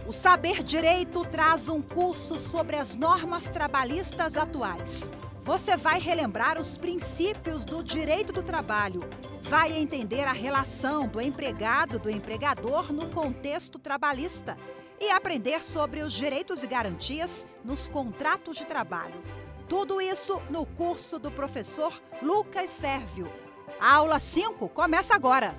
O Saber Direito traz um curso sobre as normas trabalhistas atuais. Você vai relembrar os princípios do direito do trabalho, vai entender a relação do empregado e do empregador no contexto trabalhista e aprender sobre os direitos e garantias nos contratos de trabalho. Tudo isso no curso do professor Lucas Sérvio. A aula 5 começa agora.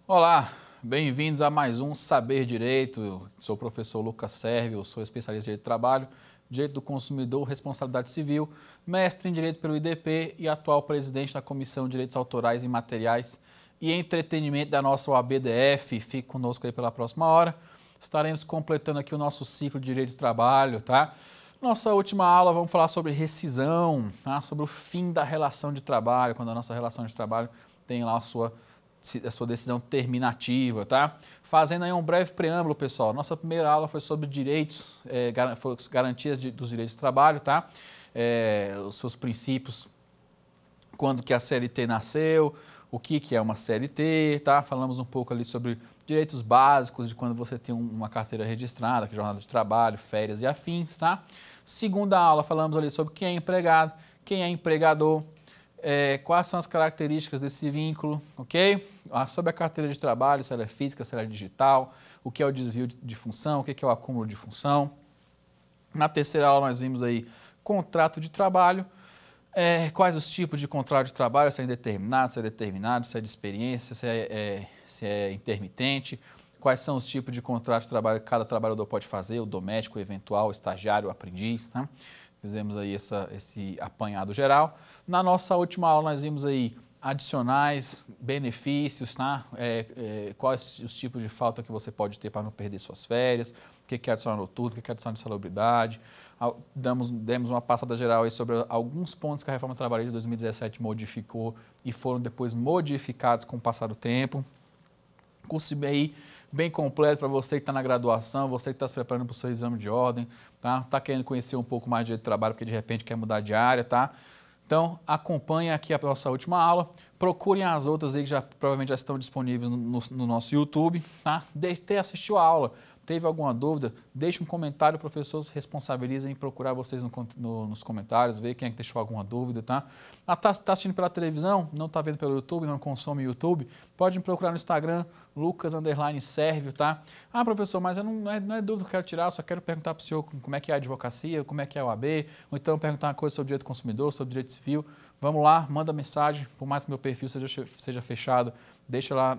Olá, bem-vindos a mais um Saber Direito. Eu sou o professor Lucas Sérvio, sou especialista em Direito do Trabalho, Direito do Consumidor, Responsabilidade Civil, mestre em Direito pelo IDP e atual presidente da Comissão de Direitos Autorais e Materiais e Entretenimento da nossa OAB-DF. Fique conosco aí pela próxima hora. Estaremos completando aqui o nosso ciclo de Direito do Trabalho, tá? Nossa última aula vamos falar sobre rescisão, tá? Sobre o fim da relação de trabalho, quando a nossa relação de trabalho tem lá a sua decisão terminativa, tá? Fazendo aí um breve preâmbulo, pessoal. Nossa primeira aula foi sobre direitos, garantias dos direitos do trabalho, tá? Os seus princípios, quando que a CLT nasceu, o que é uma CLT, tá? Falamos um pouco ali sobre direitos básicos de quando você tem uma carteira registrada, que é jornada de trabalho, férias e afins, tá? Segunda aula, falamos ali sobre quem é empregado, quem é empregador, quais são as características desse vínculo, ok? Sobre a carteira de trabalho, se ela é física, se ela é digital, o que é o desvio de função, o que é o acúmulo de função. Na terceira aula nós vimos aí contrato de trabalho, quais os tipos de contrato de trabalho, se é indeterminado, se é determinado, se é de experiência, se é intermitente, quais são os tipos de contrato de trabalho que cada trabalhador pode fazer, o doméstico, o eventual, o estagiário, o aprendiz, tá? Fizemos aí esse apanhado geral. Na nossa última aula nós vimos aí adicionais, benefícios, tá? Quais os tipos de falta que você pode ter para não perder suas férias, o que é adicional noturno, o que é adicional de salubridade. Demos uma passada geral aí sobre alguns pontos que a reforma trabalhista de 2017 modificou e foram depois modificados com o passar do tempo. Curso aí bem completo para você que está na graduação, você que está se preparando para o seu exame de ordem, tá? Está querendo conhecer um pouco mais de direito do trabalho porque de repente quer mudar de área, tá? Então, acompanhe aqui a nossa última aula, procurem as outras aí que provavelmente já estão disponíveis no nosso YouTube, tá? Assistiu a aula, teve alguma dúvida, deixe um comentário, o professor se responsabiliza em procurar vocês nos comentários, ver quem é que deixou alguma dúvida, tá? Tá assistindo pela televisão, não está vendo pelo YouTube, não consome YouTube, pode me procurar no Instagram, Lucas_Sérvio, tá? Ah, professor, mas não é dúvida que eu quero tirar, eu só quero perguntar para o senhor como é que é a advocacia, como é que é a OAB, ou então perguntar uma coisa sobre direito do consumidor, sobre direito civil. Vamos lá, manda mensagem, por mais que meu perfil seja fechado, deixa lá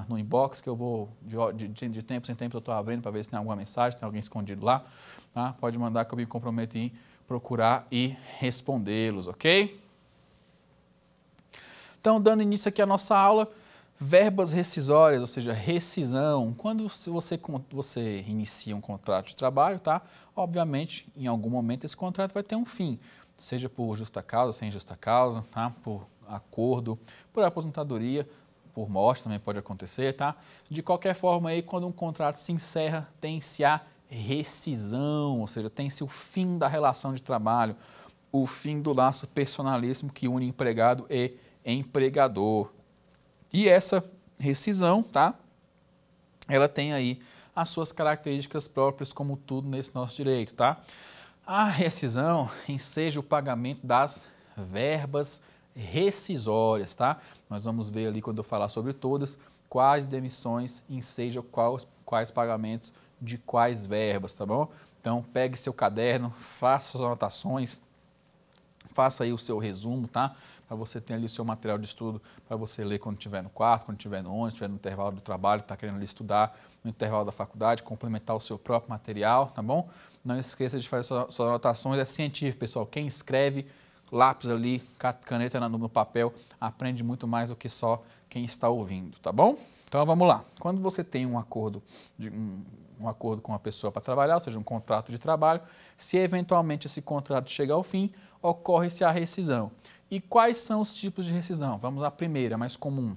no inbox que eu vou, de tempo em tempo, eu estou abrindo para ver se tem alguma mensagem, tem alguém escondido lá. Tá? Pode mandar que eu me comprometo em procurar e respondê-los, ok? Então, dando início aqui à nossa aula, verbas rescisórias, ou seja, rescisão. Quando você inicia um contrato de trabalho, tá? Obviamente, em algum momento esse contrato vai ter um fim, seja por justa causa, sem justa causa, tá? Por acordo, por aposentadoria, por morte também pode acontecer, tá? De qualquer forma, aí, quando um contrato se encerra, tem-se a rescisão, ou seja, tem-se o fim da relação de trabalho, o fim do laço personalíssimo que une empregado e empregador. E essa rescisão, tá? Ela tem aí as suas características próprias, como tudo nesse nosso direito, tá? A rescisão enseja o pagamento das verbas rescisórias, tá? Nós vamos ver ali, quando eu falar sobre todas, quais demissões ensejam quais pagamentos de quais verbas, tá bom? Então, pegue seu caderno, faça suas anotações, faça aí o seu resumo, tá? Para você ter ali o seu material de estudo, para você ler quando estiver no quarto, quando estiver no ônibus, estiver no intervalo do trabalho, está querendo ali estudar no intervalo da faculdade, complementar o seu próprio material, tá bom? Não esqueça de fazer suas anotações, é científico, pessoal. Quem escreve, lápis ali, caneta no papel, aprende muito mais do que só quem está ouvindo, tá bom? Então vamos lá. Quando você tem um acordo com a pessoa para trabalhar, ou seja, um contrato de trabalho, se eventualmente esse contrato chegar ao fim, ocorre-se a rescisão. E quais são os tipos de rescisão? Vamos à primeira, mais comum.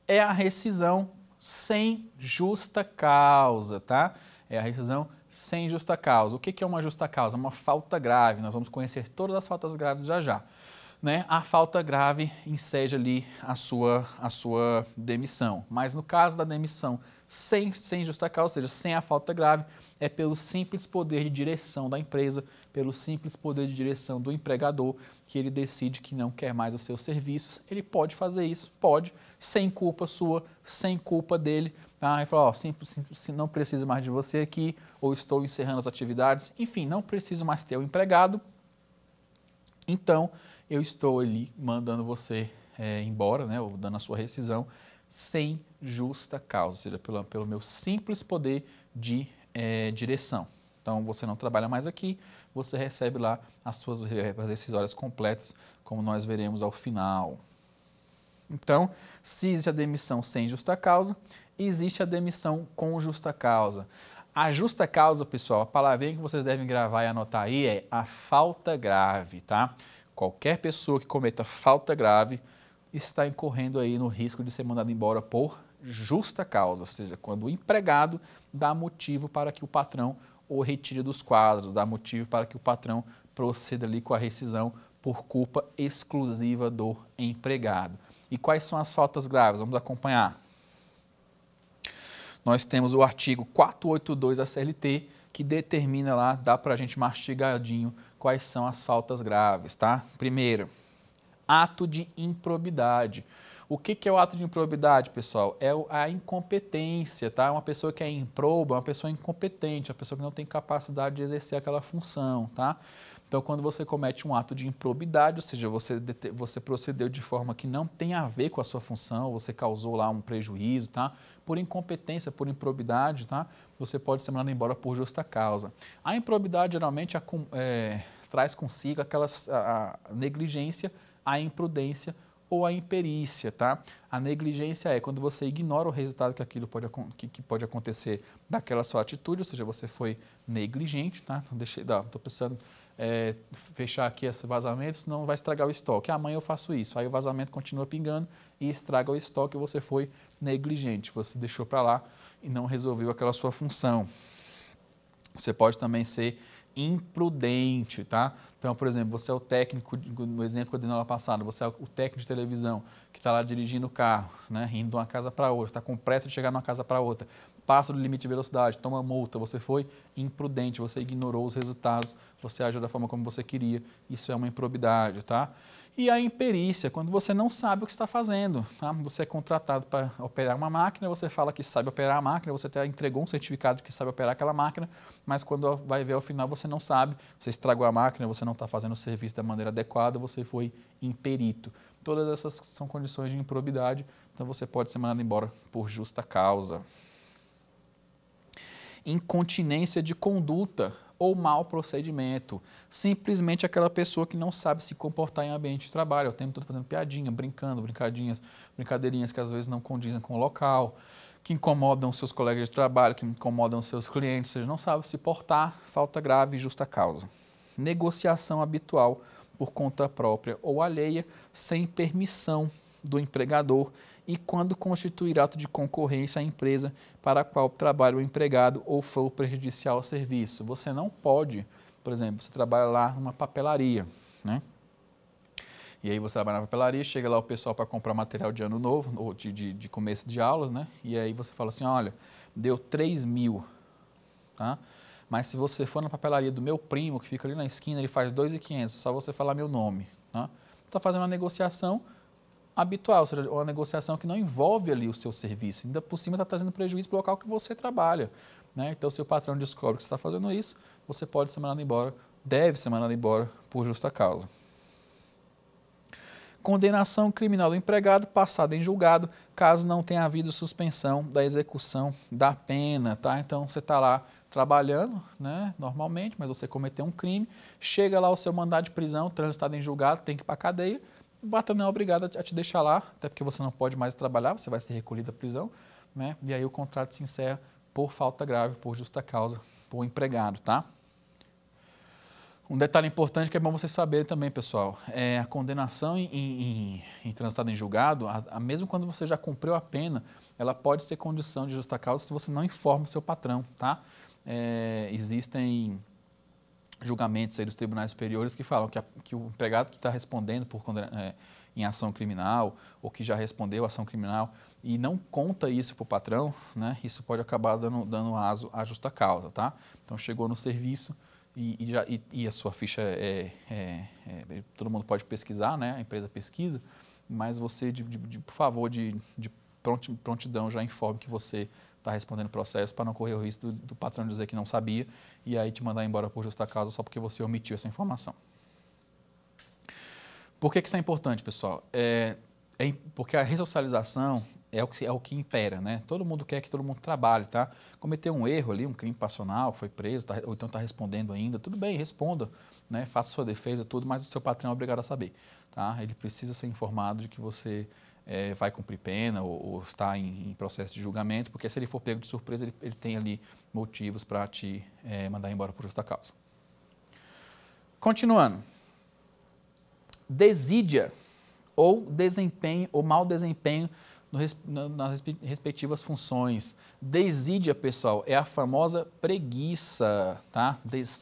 É a rescisão sem justa causa, tá? É a rescisão sem justa causa. O que é uma justa causa? Uma falta grave. Nós vamos conhecer todas as faltas graves já já. né, a falta grave enseja ali a sua demissão. Mas no caso da demissão sem justa causa, ou seja, sem a falta grave, é pelo simples poder de direção da empresa, pelo simples poder de direção do empregador, que ele decide que não quer mais os seus serviços. Ele pode fazer isso, pode, sem culpa sua, sem culpa dele. Tá? Ele fala, ó, não preciso mais de você aqui, ou estou encerrando as atividades, enfim, não preciso mais ter o empregado, então eu estou ali mandando você embora, né, ou dando a sua rescisão, sem justa causa, ou seja, pelo meu simples poder de direção. Então, você não trabalha mais aqui, você recebe lá as suas rescisórias completas, como nós veremos ao final. Então, se existe a demissão sem justa causa, existe a demissão com justa causa. A justa causa, pessoal, a palavrinha que vocês devem gravar e anotar aí é a falta grave, tá? Qualquer pessoa que cometa falta grave está incorrendo aí no risco de ser mandado embora por justa causa, ou seja, quando o empregado dá motivo para que o patrão o retire dos quadros, dá motivo para que o patrão proceda ali com a rescisão por culpa exclusiva do empregado. E quais são as faltas graves? Vamos acompanhar. Nós temos o artigo 482 da CLT, que determina lá, dá para a gente mastigadinho quais são as faltas graves, tá? Primeiro, ato de improbidade. O que é o ato de improbidade, pessoal? É a incompetência, tá? Uma pessoa que é improba, uma pessoa incompetente, uma pessoa que não tem capacidade de exercer aquela função, tá? Então, quando você comete um ato de improbidade, ou seja, você procedeu de forma que não tem a ver com a sua função, você causou lá um prejuízo, tá? Por incompetência, por improbidade, tá? Você pode ser mandado embora por justa causa. A improbidade, geralmente, traz consigo a negligência, a imprudência ou a imperícia, tá? A negligência é quando você ignora o resultado que aquilo que pode acontecer daquela sua atitude, ou seja, você foi negligente, tá? Então, estou precisando fechar aqui esse vazamento, senão vai estragar o estoque. Amanhã eu faço isso, aí o vazamento continua pingando e estraga o estoque e você foi negligente, você deixou para lá e não resolveu aquela sua função. Você pode também ser imprudente, tá? Então, por exemplo, você é o técnico, no exemplo que eu dei na aula passada, você é o técnico de televisão que está lá dirigindo o carro, né, indo de uma casa para outra, está com pressa de chegar de uma casa para outra, passa do limite de velocidade, toma multa, você foi imprudente, você ignorou os resultados, você agiu da forma como você queria, isso é uma improbidade, tá? E a imperícia, quando você não sabe o que está fazendo, tá? Você é contratado para operar uma máquina, você fala que sabe operar a máquina, você até entregou um certificado de que sabe operar aquela máquina, mas quando vai ver ao final você não sabe, você estragou a máquina, você não está fazendo o serviço da maneira adequada, você foi imperito. Todas essas são condições de improbidade, então você pode ser mandado embora por justa causa. Incontinência de conduta ou mau procedimento. Simplesmente aquela pessoa que não sabe se comportar em ambiente de trabalho, o tempo todo fazendo piadinha, brincando, brincadeirinhas que às vezes não condizem com o local, que incomodam seus colegas de trabalho, que incomodam seus clientes, ou seja, não sabe se portar, falta grave e justa causa. Negociação habitual por conta própria ou alheia, sem permissão do empregador e quando constituir ato de concorrência à empresa para a qual trabalha o empregado ou for prejudicial ao serviço. Você não pode, por exemplo, você trabalha lá numa papelaria, né? E aí você trabalha na papelaria, chega lá o pessoal para comprar material de ano novo, ou de começo de aulas, né? E aí você fala assim, olha, deu 3.000, tá? Mas se você for na papelaria do meu primo, que fica ali na esquina, ele faz 2.500, só você falar meu nome, tá? Está fazendo uma negociação habitual, ou seja, uma negociação que não envolve ali o seu serviço, ainda por cima está trazendo prejuízo para o local que você trabalha, né? Então, se o patrão descobre que você está fazendo isso, você pode ser mandado embora, deve ser mandado embora por justa causa. Condenação criminal do empregado passada em julgado, caso não tenha havido suspensão da execução da pena, tá? Então, você está lá trabalhando, né, normalmente, mas você cometeu um crime, chega lá o seu mandado de prisão, transitado em julgado, tem que ir para a cadeia, o patrão não é obrigado a te deixar lá, até porque você não pode mais trabalhar, você vai ser recolhido da prisão, né? E aí o contrato se encerra por falta grave, por justa causa, por empregado, tá? Um detalhe importante que é bom você saber também, pessoal, é a condenação em transitado em julgado, mesmo quando você já cumpriu a pena, ela pode ser condição de justa causa se você não informa o seu patrão, tá? Existem julgamentos aí dos tribunais superiores que falam que o empregado que está respondendo em ação criminal ou que já respondeu ação criminal e não conta isso para o patrão, né, isso pode acabar dando aso à justa causa, tá? Então, chegou no serviço e a sua ficha todo mundo pode pesquisar, né, a empresa pesquisa, mas você, por favor, de prontidão, já informe que você está respondendo o processo para não correr o risco do patrão dizer que não sabia e aí te mandar embora por justa causa só porque você omitiu essa informação. Por que isso é importante, pessoal? Porque a ressocialização é o que impera, né? Todo mundo quer que todo mundo trabalhe, tá? Cometeu um erro ali, um crime passional, foi preso, ou então está respondendo ainda, tudo bem, responda, né? Faça sua defesa, tudo, mas o seu patrão é obrigado a saber, tá? Ele precisa ser informado de que você vai cumprir pena ou está em processo de julgamento, porque se ele for pego de surpresa, ele tem ali motivos para te mandar embora por justa causa. Continuando. Desídia ou desempenho ou mau desempenho nas respectivas funções. Desídia, pessoal, é a famosa preguiça, tá?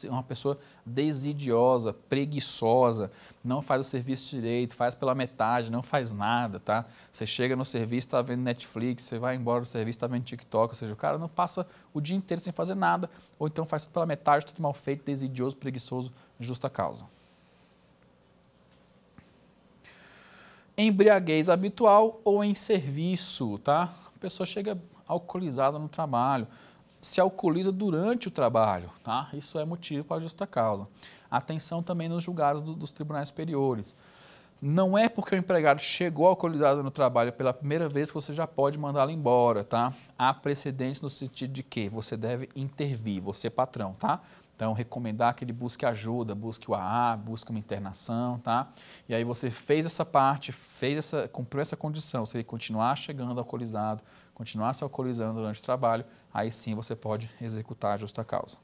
Uma pessoa desidiosa, preguiçosa, não faz o serviço direito, faz pela metade, não faz nada, tá? Você chega no serviço, está vendo Netflix, você vai embora do serviço, está vendo TikTok, ou seja, o cara não passa o dia inteiro sem fazer nada, ou então faz tudo pela metade, tudo mal feito, desidioso, preguiçoso, justa causa. Embriaguez habitual ou em serviço, tá? A pessoa chega alcoolizada no trabalho, se alcooliza durante o trabalho, tá? Isso é motivo para justa causa. Atenção também nos julgados dos tribunais superiores. Não é porque o empregado chegou alcoolizado no trabalho pela primeira vez que você já pode mandá-lo embora, tá? Há precedentes no sentido de que você deve intervir, você patrão, tá? Então, recomendar que ele busque ajuda, busque o AA, busque uma internação, tá? E aí você fez essa parte, cumpriu essa condição. Se ele continuar chegando alcoolizado, continuar se alcoolizando durante o trabalho, aí sim você pode executar a justa causa.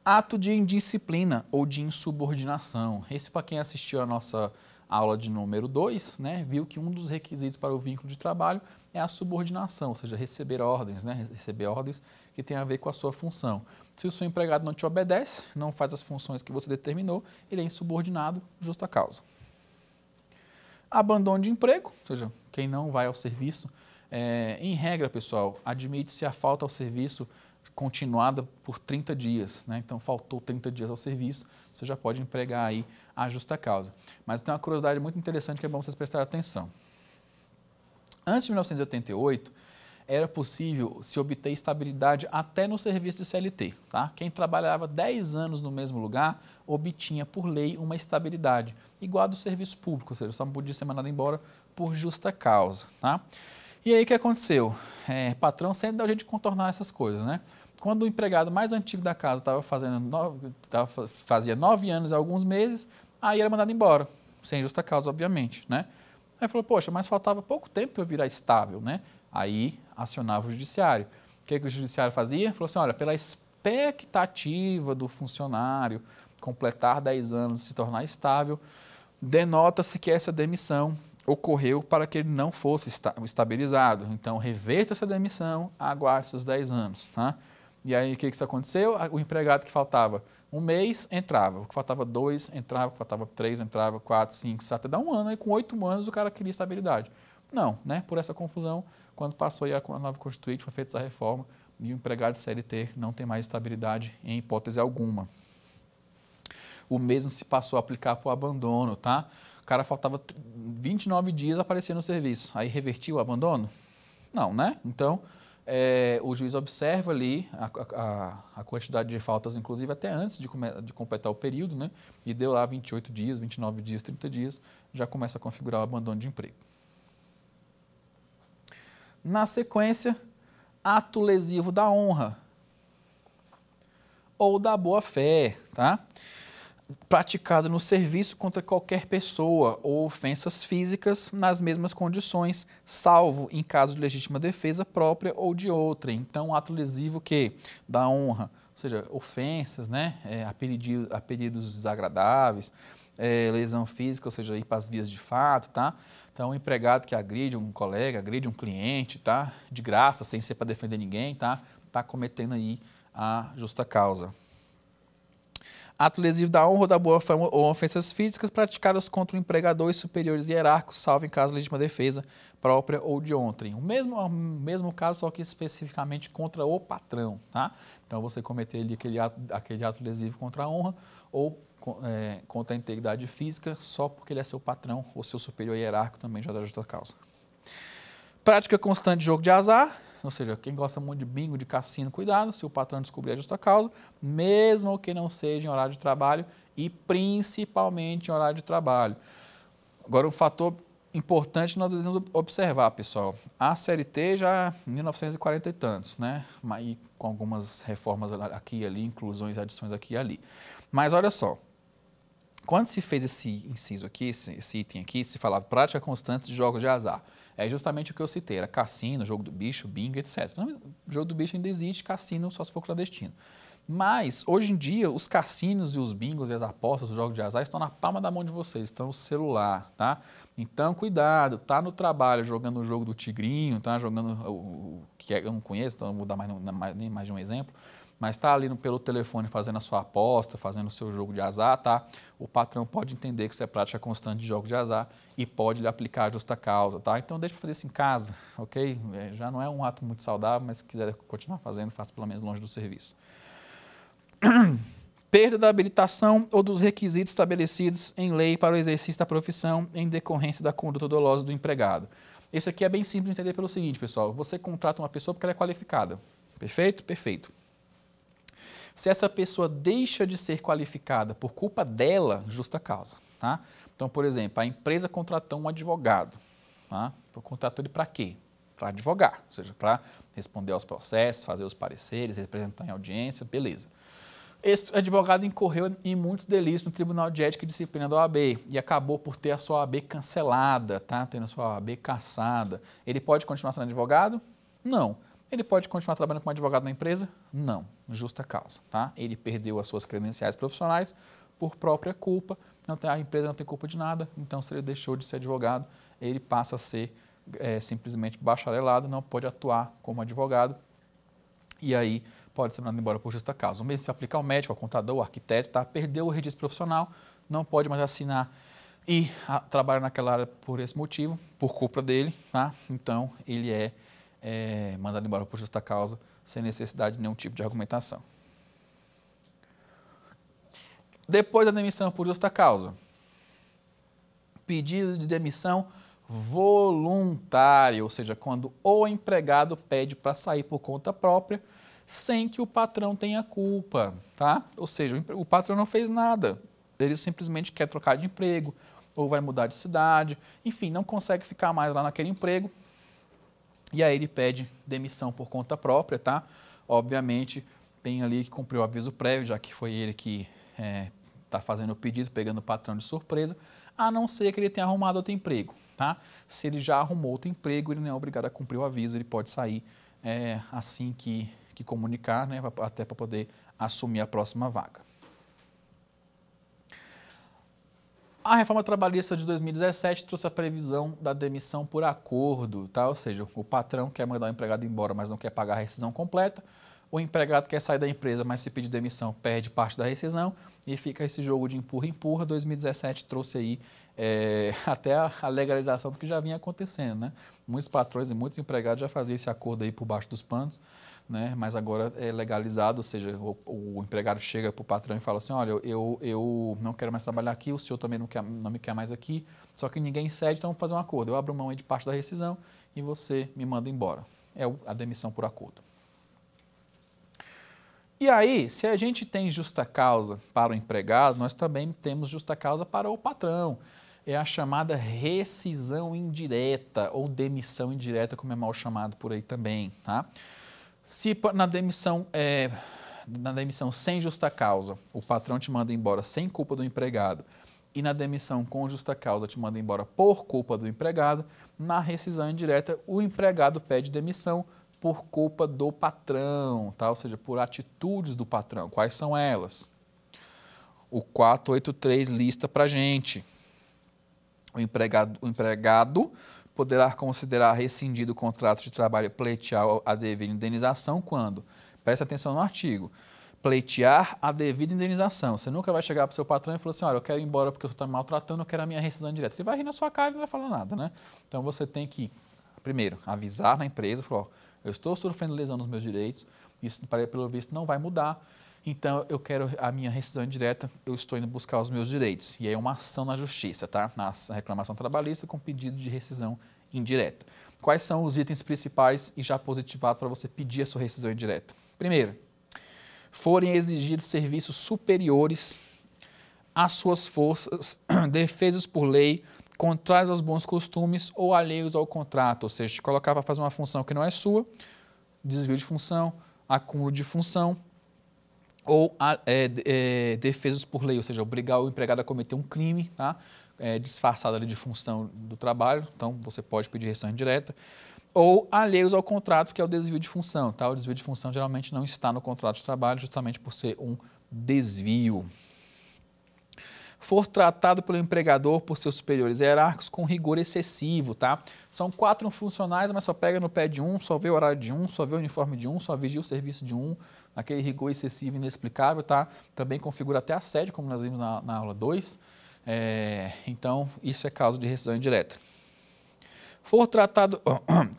Ato de indisciplina ou de insubordinação. Esse, para quem assistiu a nossa aula de número 2, né, viu que um dos requisitos para o vínculo de trabalho é a subordinação, ou seja, receber ordens, né, receber ordens que tem a ver com a sua função. Se o seu empregado não te obedece, não faz as funções que você determinou, ele é insubordinado, justa causa. Abandono de emprego, ou seja, quem não vai ao serviço, em regra, pessoal, admite-se a falta ao serviço continuada por 30 dias, né? Então faltou 30 dias ao serviço, você já pode empregar aí a justa causa. Mas tem uma curiosidade muito interessante que é bom vocês prestarem atenção. Antes de 1988, era possível se obter estabilidade até no serviço de CLT, tá? Quem trabalhava 10 anos no mesmo lugar obtinha por lei uma estabilidade, igual a do serviço público, ou seja, só não podia ser mandado embora por justa causa, tá? E aí o que aconteceu? Patrão sempre dá o jeito de contornar essas coisas, né? Quando o empregado mais antigo da casa fazia 9 anos e alguns meses, aí era mandado embora, sem justa causa, obviamente, né? Aí falou, poxa, mas faltava pouco tempo para eu virar estável, né? Aí acionava o judiciário. O que o judiciário fazia? Falou assim, olha, pela expectativa do funcionário completar 10 anos e se tornar estável, denota-se que essa demissão ocorreu para que ele não fosse estabilizado. Então, reverta essa demissão, aguarde seus 10 anos, tá? E aí, o que isso aconteceu? O empregado que faltava um mês, entrava. O que faltava 2, entrava. O que faltava 3, entrava. 4, 5, 7, até dá um ano. Aí, com 8 anos, o cara queria estabilidade. Não, né? Por essa confusão, quando passou aí a nova Constituinte, foi feita essa reforma e o empregado de CLT não tem mais estabilidade em hipótese alguma. O mesmo se passou a aplicar para o abandono, tá? O cara faltava 29 dias aparecer no serviço. Aí revertiu o abandono? Não, né? Então, o juiz observa ali a quantidade de faltas, inclusive até antes de completar o período, né? E deu lá 28 dias, 29 dias, 30 dias, já começa a configurar o abandono de emprego. Na sequência, ato lesivo da honra ou da boa-fé, tá? Praticado no serviço contra qualquer pessoa ou ofensas físicas nas mesmas condições, salvo em caso de legítima defesa própria ou de outra. Então, ato lesivo que da honra, ou seja, ofensas, né, apelidos desagradáveis, lesão física, ou seja, ir para as vias de fato, tá? Então, um empregado que agride um colega, agride um cliente, tá? De graça, sem ser para defender ninguém, tá? Tá cometendo aí a justa causa. Ato lesivo da honra ou da boa fama ou ofensas físicas praticadas contra o empregador e superiores hierárquicos, salvo em caso de legítima defesa própria ou de outrem. O mesmo caso, só que especificamente contra o patrão, tá? Então, você cometer ali aquele ato lesivo contra a honra ou contra a integridade física só porque ele é seu patrão ou seu superior hierárquico também já dá justa causa. Prática constante de jogo de azar. Ou seja, quem gosta muito de bingo, de cassino, cuidado, se o patrão descobrir a justa causa, mesmo que não seja em horário de trabalho e principalmente em horário de trabalho. Agora, um fator importante nós devemos observar, pessoal. A CLT já em 1940 e tantos, né? E com algumas reformas aqui e ali, inclusões e adições aqui e ali. Mas olha só, quando se fez esse inciso aqui, esse item aqui, se falava prática constante de jogos de azar. É justamente o que eu citei, era cassino, jogo do bicho, bingo, etc. Não, jogo do bicho ainda existe, cassino só se for clandestino. Mas, hoje em dia, os cassinos e os bingos e as apostas, os jogos de azar estão na palma da mão de vocês, estão no celular, tá? Então, cuidado, tá no trabalho jogando o jogo do tigrinho, tá jogando o que eu não conheço, então não vou dar nem mais de um exemplo, mas está ali pelo telefone fazendo a sua aposta, fazendo o seu jogo de azar, tá? O patrão pode entender que isso é prática constante de jogos de azar e pode lhe aplicar a justa causa, tá? Então deixa para fazer isso em casa, ok? Já não é um ato muito saudável, mas se quiser continuar fazendo, faça pelo menos longe do serviço. Perda da habilitação ou dos requisitos estabelecidos em lei para o exercício da profissão em decorrência da conduta dolosa do empregado. Esse aqui é bem simples de entender pelo seguinte, pessoal. Você contrata uma pessoa porque ela é qualificada. Perfeito? Perfeito. Se essa pessoa deixa de ser qualificada por culpa dela, justa causa, tá? Então, por exemplo, a empresa contratou um advogado, tá? Contratou ele para quê? Para advogar, ou seja, para responder aos processos, fazer os pareceres, representar em audiência, beleza. Esse advogado incorreu em muitos delitos no Tribunal de Ética e Disciplina da OAB e acabou por ter a sua OAB cancelada, tá? Tendo a sua OAB cassada. Ele pode continuar sendo advogado? Não. Ele pode continuar trabalhando como advogado na empresa? Não, justa causa, tá? Ele perdeu as suas credenciais profissionais por própria culpa, a empresa não tem culpa de nada, então se ele deixou de ser advogado, ele passa a ser simplesmente bacharelado, não pode atuar como advogado e aí pode ser mandado embora por justa causa. O mesmo se aplica ao médico, ao contador, ao arquiteto, tá? Perdeu o registro profissional, não pode mais assinar e trabalhar naquela área por esse motivo, por culpa dele, tá? Então ele é mandado embora por justa causa, sem necessidade de nenhum tipo de argumentação. Depois da demissão por justa causa, pedido de demissão voluntária, ou seja, quando o empregado pede para sair por conta própria, sem que o patrão tenha culpa, tá? Ou seja, o patrão não fez nada, ele simplesmente quer trocar de emprego, ou vai mudar de cidade, enfim, não consegue ficar mais lá naquele emprego, e aí ele pede demissão por conta própria, tá? Obviamente, tem ali que cumprir o aviso prévio, já que foi ele que está fazendo o pedido, pegando o patrão de surpresa, a não ser que ele tenha arrumado outro emprego, tá? Se ele já arrumou outro emprego, ele não é obrigado a cumprir o aviso, ele pode sair assim que comunicar, né? Até para poder assumir a próxima vaga. A reforma trabalhista de 2017 trouxe a previsão da demissão por acordo, tá? Ou seja, o patrão quer mandar o empregado embora, mas não quer pagar a rescisão completa. O empregado quer sair da empresa, mas se pedir demissão, perde parte da rescisão e fica esse jogo de empurra-empurra. 2017 trouxe aí até a legalização do que já vinha acontecendo, né? Muitos patrões e muitos empregados já faziam esse acordo aí por baixo dos panos, né? Mas agora é legalizado, ou seja, o empregado chega para o patrão e fala assim, olha, eu não quero mais trabalhar aqui, o senhor também não me quer mais aqui, só que ninguém cede, então vamos fazer um acordo. Eu abro mão aí de parte da rescisão e você me manda embora. É a demissão por acordo. E aí, se a gente tem justa causa para o empregado, nós também temos justa causa para o patrão. É a chamada rescisão indireta ou demissão indireta, como é mal chamado por aí também, tá? Se na demissão sem justa causa, o patrão te manda embora sem culpa do empregado e na demissão com justa causa te manda embora por culpa do empregado, na rescisão indireta o empregado pede demissão por culpa do patrão, tá? Ou seja, por atitudes do patrão. Quais são elas? O 483 lista para a gente. O empregado poderá considerar rescindido o contrato de trabalho e pleitear a devida indenização quando? Presta atenção no artigo. pleitear a devida indenização. Você nunca vai chegar para o seu patrão e falar assim, olha, eu quero ir embora porque eu estou me maltratando, eu quero a minha rescisão indireta. Ele vai rir na sua cara e não vai falar nada, né? Então você tem que, primeiro, avisar na empresa, falar, ó, eu estou sofrendo lesão nos meus direitos, isso pelo visto não vai mudar, então eu quero a minha rescisão indireta, eu estou indo buscar os meus direitos. E aí é uma ação na justiça, tá? Na reclamação trabalhista com pedido de rescisão indireta. Quais são os itens principais e já positivados para você pedir a sua rescisão indireta? Primeiro, forem exigidos serviços superiores às suas forças, defesos por lei, contrários aos bons costumes ou alheios ao contrato, ou seja, te colocar para fazer uma função que não é sua, desvio de função, acúmulo de função, ou defesos por lei, ou seja, obrigar o empregado a cometer um crime, tá? Disfarçado ali de função do trabalho, então você pode pedir rescisão indireta, ou alheios ao contrato, que é o desvio de função, tá? O desvio de função geralmente não está no contrato de trabalho, justamente por ser um desvio. For tratado pelo empregador por seus superiores hierárquicos com rigor excessivo, tá? São 4 funcionários, mas só pega no pé de um, só vê o horário de um, só vê o uniforme de um, só vigia o serviço de um, aquele rigor excessivo e inexplicável, tá? Também configura até assédio, como nós vimos na aula 2. Então, isso é causa de rescisão indireta. For tratado,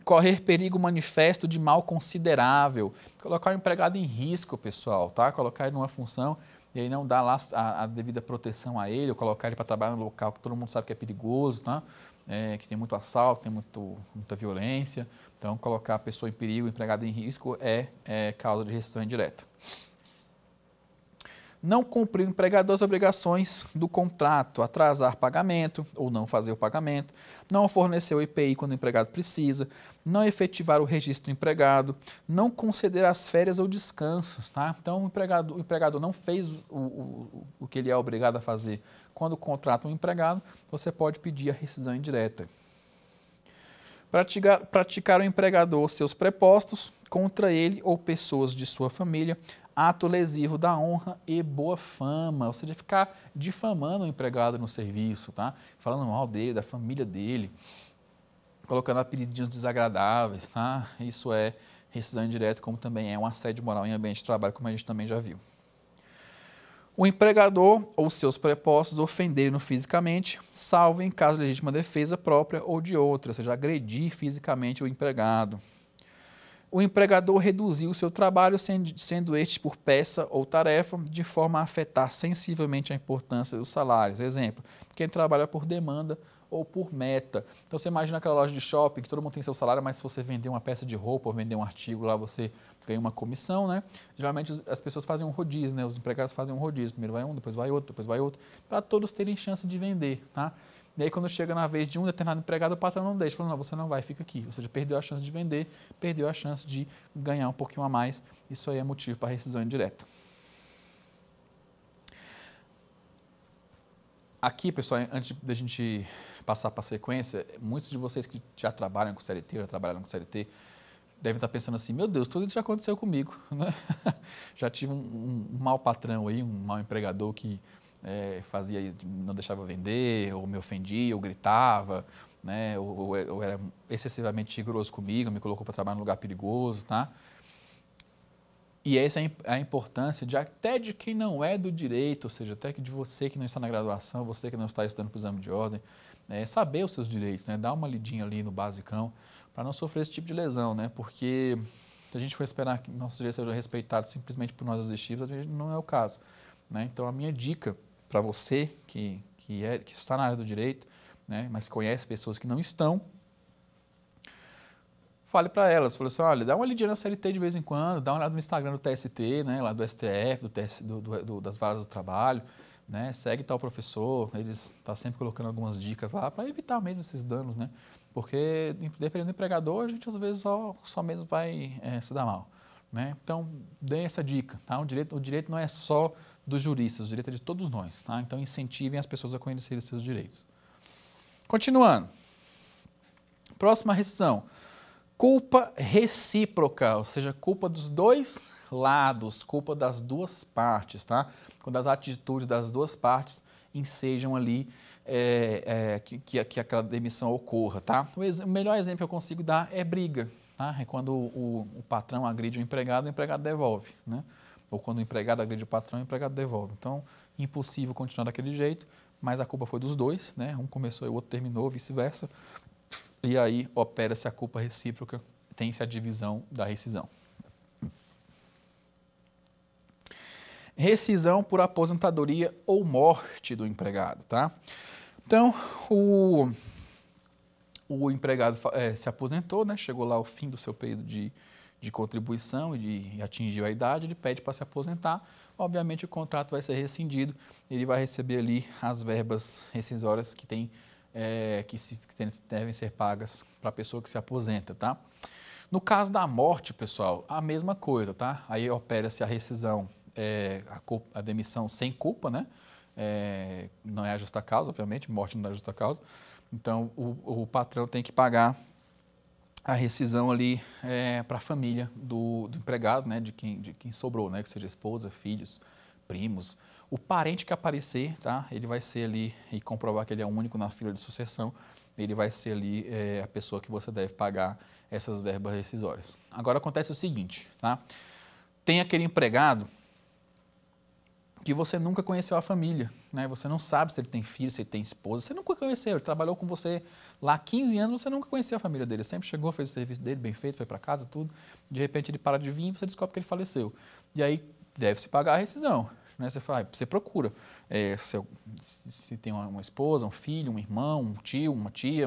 correr perigo manifesto de mal considerável, colocar o empregado em risco, pessoal, tá? Colocar ele numa função e aí não dar lá a devida proteção a ele, ou colocar ele para trabalhar no local que todo mundo sabe que é perigoso, tá? Que tem muito assalto, tem muita violência. Então, colocar a pessoa em perigo, o empregado em risco é causa de rescisão indireta. Não cumprir o empregador as obrigações do contrato, atrasar pagamento ou não fazer o pagamento, não fornecer o IPI quando o empregado precisa, não efetivar o registro do empregado, não conceder as férias ou descansos, tá? Então, o empregador não fez o que ele é obrigado a fazer quando contrata um empregado, você pode pedir a rescisão indireta. Praticar o empregador seus prepostos contra ele ou pessoas de sua família, ato lesivo da honra e boa fama, ou seja, ficar difamando o empregado no serviço, tá? Falando mal dele, da família dele, colocando apelidinhos desagradáveis, tá? Isso é rescisão indireta, como também é um assédio moral em ambiente de trabalho, como a gente também já viu. O empregador ou seus prepostos ofenderem-no fisicamente, salvo em caso de legítima defesa própria ou de outra, ou seja, agredir fisicamente o empregado. O empregador reduzir o seu trabalho, sendo este por peça ou tarefa, de forma a afetar sensivelmente a importância dos salários. Exemplo, quem trabalha por demanda ou por meta. Então, você imagina aquela loja de shopping que todo mundo tem seu salário, mas se você vender uma peça de roupa ou vender um artigo lá, você ganha uma comissão, né? Geralmente, as pessoas fazem um rodízio, né? Os empregados fazem um rodízio. Primeiro vai um, depois vai outro, para todos terem chance de vender, tá? E aí, quando chega na vez de um determinado empregado, o patrão não deixa, fala, não, você não vai, fica aqui. Ou seja, perdeu a chance de vender, perdeu a chance de ganhar um pouquinho a mais. Isso aí é motivo para rescisão indireta. Aqui, pessoal, antes da gente passar para a sequência, muitos de vocês que já trabalham com CLT, já trabalharam com CLT, devem estar pensando assim, meu Deus, tudo isso já aconteceu comigo, né? Já tive um mau patrão aí, um mau empregador que fazia, não deixava vender, ou me ofendia, ou gritava, né? Ou era excessivamente rigoroso comigo, me colocou para trabalhar num lugar perigoso, tá? E essa é a importância até de quem não é do direito, ou seja, até que de você que não está na graduação, você que não está estudando para o exame de ordem, saber os seus direitos, né? Dar uma lidinha ali no basicão, para não sofrer esse tipo de lesão, né? Porque se a gente for esperar que nossos direitos sejam respeitados simplesmente por nós existirmos, às vezes não é o caso, né? Então, a minha dica para você que está na área do direito, né, mas conhece pessoas que não estão, fale para elas, fale assim, olha, dá uma lidinha na CLT de vez em quando, dá uma olhada no Instagram do TST, né, lá do STF, das varas do trabalho, né, segue tal professor, eles estão sempre colocando algumas dicas lá para evitar mesmo esses danos, né, porque dependendo do empregador, a gente às vezes só mesmo vai se dar mal, né. Então, dê essa dica, tá? O direito não é só dos juristas, o direito é de todos nós, tá? Então, incentivem as pessoas a conhecerem os seus direitos. Continuando. Próxima rescisão. Culpa recíproca, ou seja, culpa dos dois lados, culpa das duas partes, tá? Quando as atitudes das duas partes ensejam ali que aquela demissão ocorra, tá? O melhor exemplo que eu consigo dar é briga, tá? É quando o patrão agride o empregado devolve, né? Ou quando o empregado agride o patrão, o empregado devolve. Então, impossível continuar daquele jeito, mas a culpa foi dos dois, né? Um começou e o outro terminou, vice-versa. E aí opera-se a culpa recíproca, tem-se a divisão da rescisão. Rescisão por aposentadoria ou morte do empregado, tá? Então, o empregado se aposentou, né? Chegou lá ao fim do seu período de contribuição e atingiu a idade, ele pede para se aposentar. Obviamente, o contrato vai ser rescindido, ele vai receber ali as verbas rescisórias que devem ser pagas para a pessoa que se aposenta, tá? No caso da morte, pessoal, a mesma coisa, tá? Aí opera-se a rescisão, a demissão sem culpa, né? Não é a justa causa, obviamente, morte não é a justa causa. Então, o patrão tem que pagar a rescisão ali para a família do empregado, né? De quem sobrou, né? Que seja esposa, filhos, primos. O parente que aparecer, tá? Ele vai ser ali, e comprovar que ele é o único na fila de sucessão, ele vai ser ali a pessoa que você deve pagar essas verbas rescisórias. Agora acontece o seguinte, tá? Tem aquele empregado que você nunca conheceu a família, né? Você não sabe se ele tem filho, se ele tem esposa, você nunca conheceu, ele trabalhou com você lá há 15 anos, você nunca conhecia a família dele, sempre chegou, fez o serviço dele bem feito, foi para casa, tudo, de repente ele para de vir e você descobre que ele faleceu. E aí deve-se pagar a rescisão, né? Você procura, se tem uma esposa, um filho, um irmão, um tio, uma tia,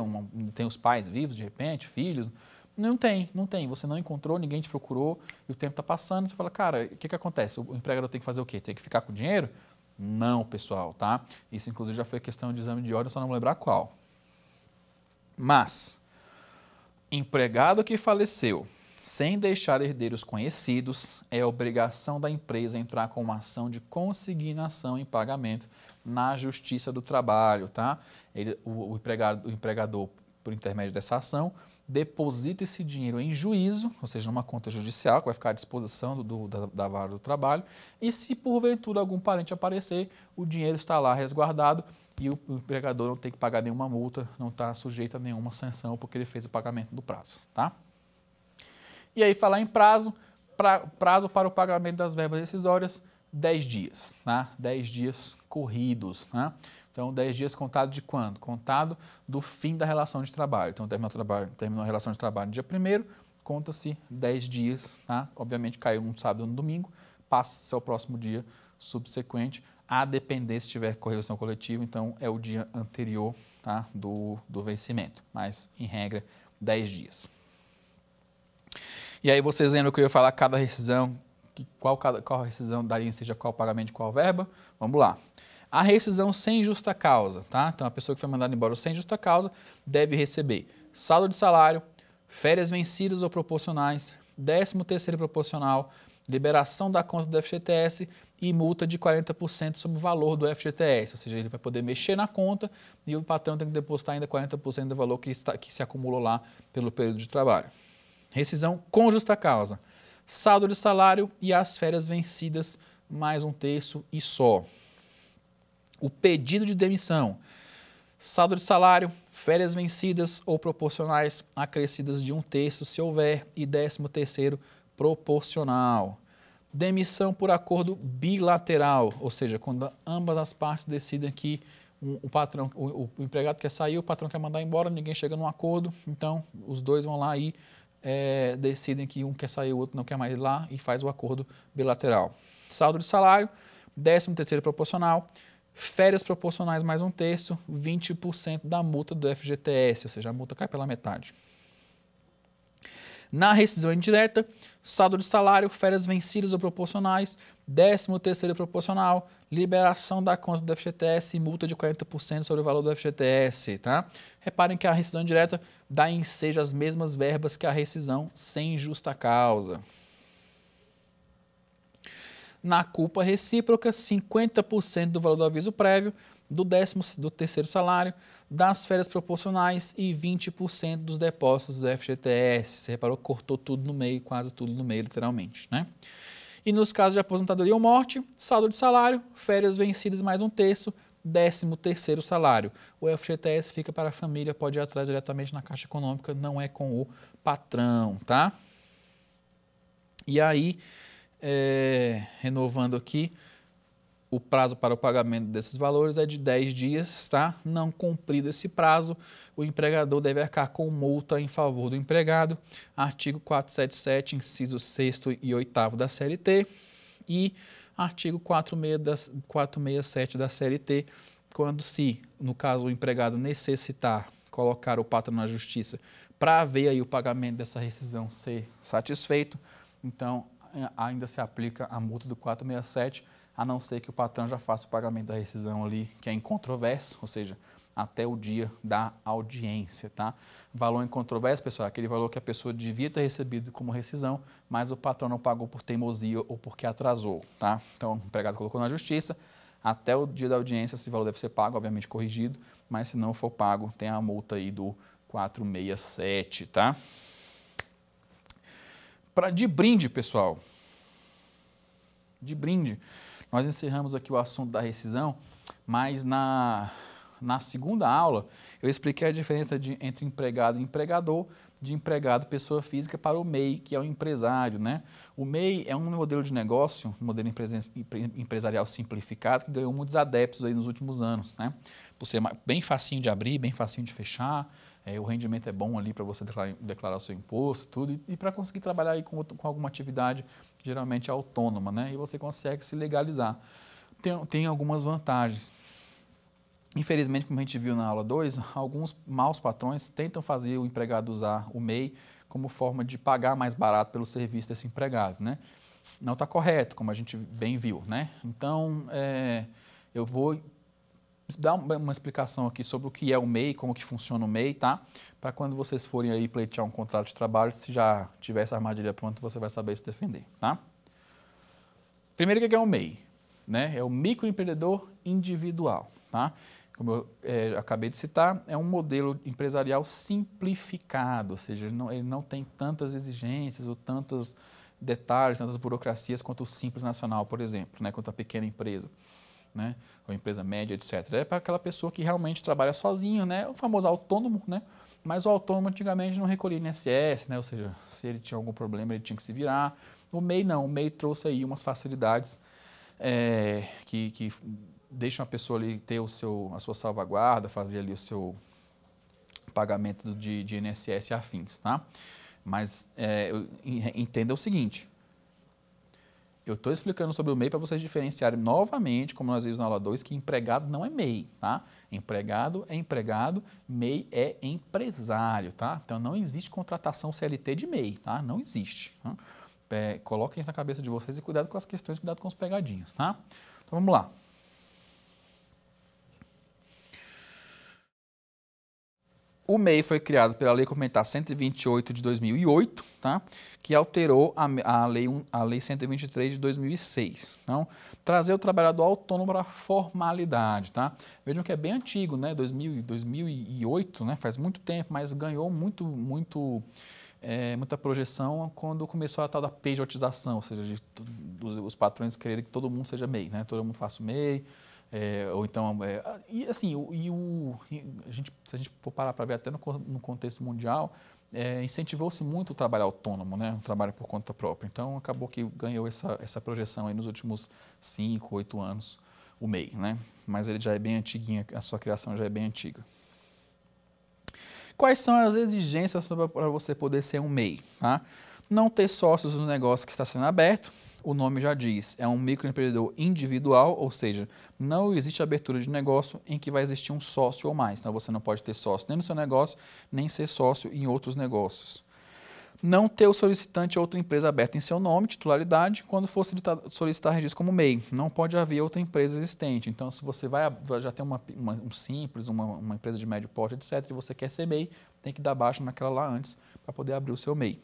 tem os pais vivos de repente, filhos. Não tem. Você não encontrou, ninguém te procurou e o tempo está passando. Você fala, cara, o que acontece? O empregador tem que fazer o quê? Tem que ficar com o dinheiro? Não, pessoal, tá? Isso, inclusive, já foi questão de exame de ordem, só não vou lembrar qual. Mas, empregado que faleceu sem deixar herdeiros conhecidos, é obrigação da empresa entrar com uma ação de consignação em pagamento na Justiça do Trabalho, tá? O empregador, por intermédio dessa ação, deposita esse dinheiro em juízo, ou seja, numa conta judicial, que vai ficar à disposição da vara do trabalho, e se porventura algum parente aparecer, o dinheiro está lá resguardado e o empregador não tem que pagar nenhuma multa, não está sujeito a nenhuma sanção, porque ele fez o pagamento do prazo, tá? E aí, falar em prazo para o pagamento das verbas rescisórias, 10 dias, tá? 10 dias corridos, tá? Então, 10 dias contado de quando? Contado do fim da relação de trabalho. Então, terminou a relação de trabalho no dia 1º, conta-se 10 dias, tá? Obviamente, caiu num sábado ou no domingo, passa-se ao próximo dia subsequente, a depender se tiver correlação coletiva, então é o dia anterior, tá? do vencimento, mas, em regra, 10 dias. E aí, vocês lembram que eu ia falar cada rescisão, qual rescisão daria, seja qual pagamento de qual verba? Vamos lá. A rescisão sem justa causa, tá? Então, a pessoa que foi mandada embora sem justa causa deve receber saldo de salário, férias vencidas ou proporcionais, 13º proporcional, liberação da conta do FGTS e multa de 40% sobre o valor do FGTS. Ou seja, ele vai poder mexer na conta e o patrão tem que depositar ainda 40% do valor que se acumulou lá pelo período de trabalho. Rescisão com justa causa, saldo de salário e as férias vencidas, mais 1/3 e só. O pedido de demissão, saldo de salário, férias vencidas ou proporcionais acrescidas de 1/3 se houver e 13º proporcional. Demissão por acordo bilateral, ou seja, quando ambas as partes decidem que o empregado quer sair, o patrão quer mandar embora, ninguém chega num acordo, então os dois vão lá e decidem que um quer sair, o outro não quer mais ir lá e faz o acordo bilateral. Saldo de salário, 13º proporcional, férias proporcionais mais 1/3, 20% da multa do FGTS, ou seja, a multa cai pela metade. Na rescisão indireta, saldo de salário, férias vencidas ou proporcionais, 13º proporcional, liberação da conta do FGTS e multa de 40% sobre o valor do FGTS, tá? Reparem que a rescisão indireta dá ensejo às mesmas verbas que a rescisão sem justa causa. Na culpa recíproca, 50% do valor do aviso prévio, do 13º salário, das férias proporcionais e 20% dos depósitos do FGTS. Você reparou que cortou tudo no meio, quase tudo no meio, literalmente, né? E nos casos de aposentadoria ou morte, saldo de salário, férias vencidas mais 1/3, 13º salário. O FGTS fica para a família, pode ir atrás diretamente na Caixa Econômica, não é com o patrão, tá? E aí, renovando aqui, o prazo para o pagamento desses valores é de 10 dias, tá? Não cumprido esse prazo, o empregador deve arcar com multa em favor do empregado, artigo 477, inciso 6º e 8º da CLT e artigo 467 da CLT, quando se, no caso, o empregado necessitar colocar o patrão na justiça para haver aí o pagamento dessa rescisão ser satisfeito, então ainda se aplica a multa do 467, a não ser que o patrão já faça o pagamento da rescisão ali, que é incontroverso, ou seja, até o dia da audiência, tá? Valor incontroverso, pessoal, é aquele valor que a pessoa devia ter recebido como rescisão, mas o patrão não pagou por teimosia ou porque atrasou, tá? Então, o empregado colocou na justiça, até o dia da audiência esse valor deve ser pago, obviamente corrigido, mas se não for pago, tem a multa aí do 467, tá? De brinde, pessoal, de brinde, nós encerramos aqui o assunto da rescisão, mas na segunda aula eu expliquei a diferença entre empregado e empregador, de empregado pessoa física para o MEI, que é o empresário, né? O MEI é um modelo de negócio, um modelo empresarial simplificado, que ganhou muitos adeptos aí nos últimos anos, né? Por ser bem facinho de abrir, bem facinho de fechar, o rendimento é bom ali para você declarar o seu imposto, tudo, e para conseguir trabalhar aí com alguma atividade que geralmente é autônoma, né? E você consegue se legalizar. Tem algumas vantagens. Infelizmente, como a gente viu na aula 2, alguns maus patrões tentam fazer o empregado usar o MEI como forma de pagar mais barato pelo serviço desse empregado, né? Não está correto, como a gente bem viu, né? Então, eu vou dar uma explicação aqui sobre o que é o MEI, como que funciona o MEI, tá? Para quando vocês forem aí pleitear um contrato de trabalho, se já tiver essa armadilha pronta, você vai saber se defender, tá? Primeiro, o que é o MEI? Né? É o microempreendedor individual, tá? Como eu acabei de citar, é um modelo empresarial simplificado, ou seja, ele não tem tantas exigências ou tantos detalhes, tantas burocracias quanto o Simples Nacional, por exemplo, né? Quanto a pequena empresa, né? Ou empresa média, etc. É para aquela pessoa que realmente trabalha sozinho, né? O famoso autônomo, né? Mas o autônomo antigamente não recolhia INSS, né? Ou seja, se ele tinha algum problema, ele tinha que se virar. O MEI não, o MEI trouxe aí umas facilidades que deixam a pessoa ali ter a sua salvaguarda, fazer ali o seu pagamento de INSS e afins, tá? Mas entenda o seguinte, eu estou explicando sobre o MEI para vocês diferenciarem novamente, como nós vimos na aula 2, que empregado não é MEI, tá? Empregado é empregado, MEI é empresário, tá? Então não existe contratação CLT de MEI, tá? Não existe, tá? Coloquem isso na cabeça de vocês e cuidado com as questões, cuidado com os pegadinhos, tá? Então vamos lá. O MEI foi criado pela Lei Complementar 128 de 2008, tá? Que alterou a Lei 123 de 2006. Então, trazer o trabalhador autônomo para a formalidade, tá? Vejam que é bem antigo, né? 2008, né? Faz muito tempo, mas ganhou muita projeção quando começou a tal da pejotização, ou seja, os patrões quererem que todo mundo seja MEI, né? Todo mundo faça o MEI, ou então, se a gente for parar para ver até no contexto mundial, incentivou-se muito o trabalho autônomo, né? O trabalho por conta própria. Então, acabou que ganhou essa projeção aí nos últimos 5, 8 anos, o MEI, né? Mas ele já é bem antiguinho, a sua criação já é bem antiga. Quais são as exigências para você poder ser um MEI? Tá? Não ter sócios no negócio que está sendo aberto, o nome já diz, é um microempreendedor individual, ou seja, não existe abertura de negócio em que vai existir um sócio ou mais. Então, você não pode ter sócio nem no seu negócio, nem ser sócio em outros negócios. Não ter o solicitante outra empresa aberta em seu nome, titularidade, quando for solicitar registro como MEI. Não pode haver outra empresa existente. Então, se você já tem um simples, uma empresa de médio porte, etc., e você quer ser MEI, tem que dar baixa naquela lá antes para poder abrir o seu MEI.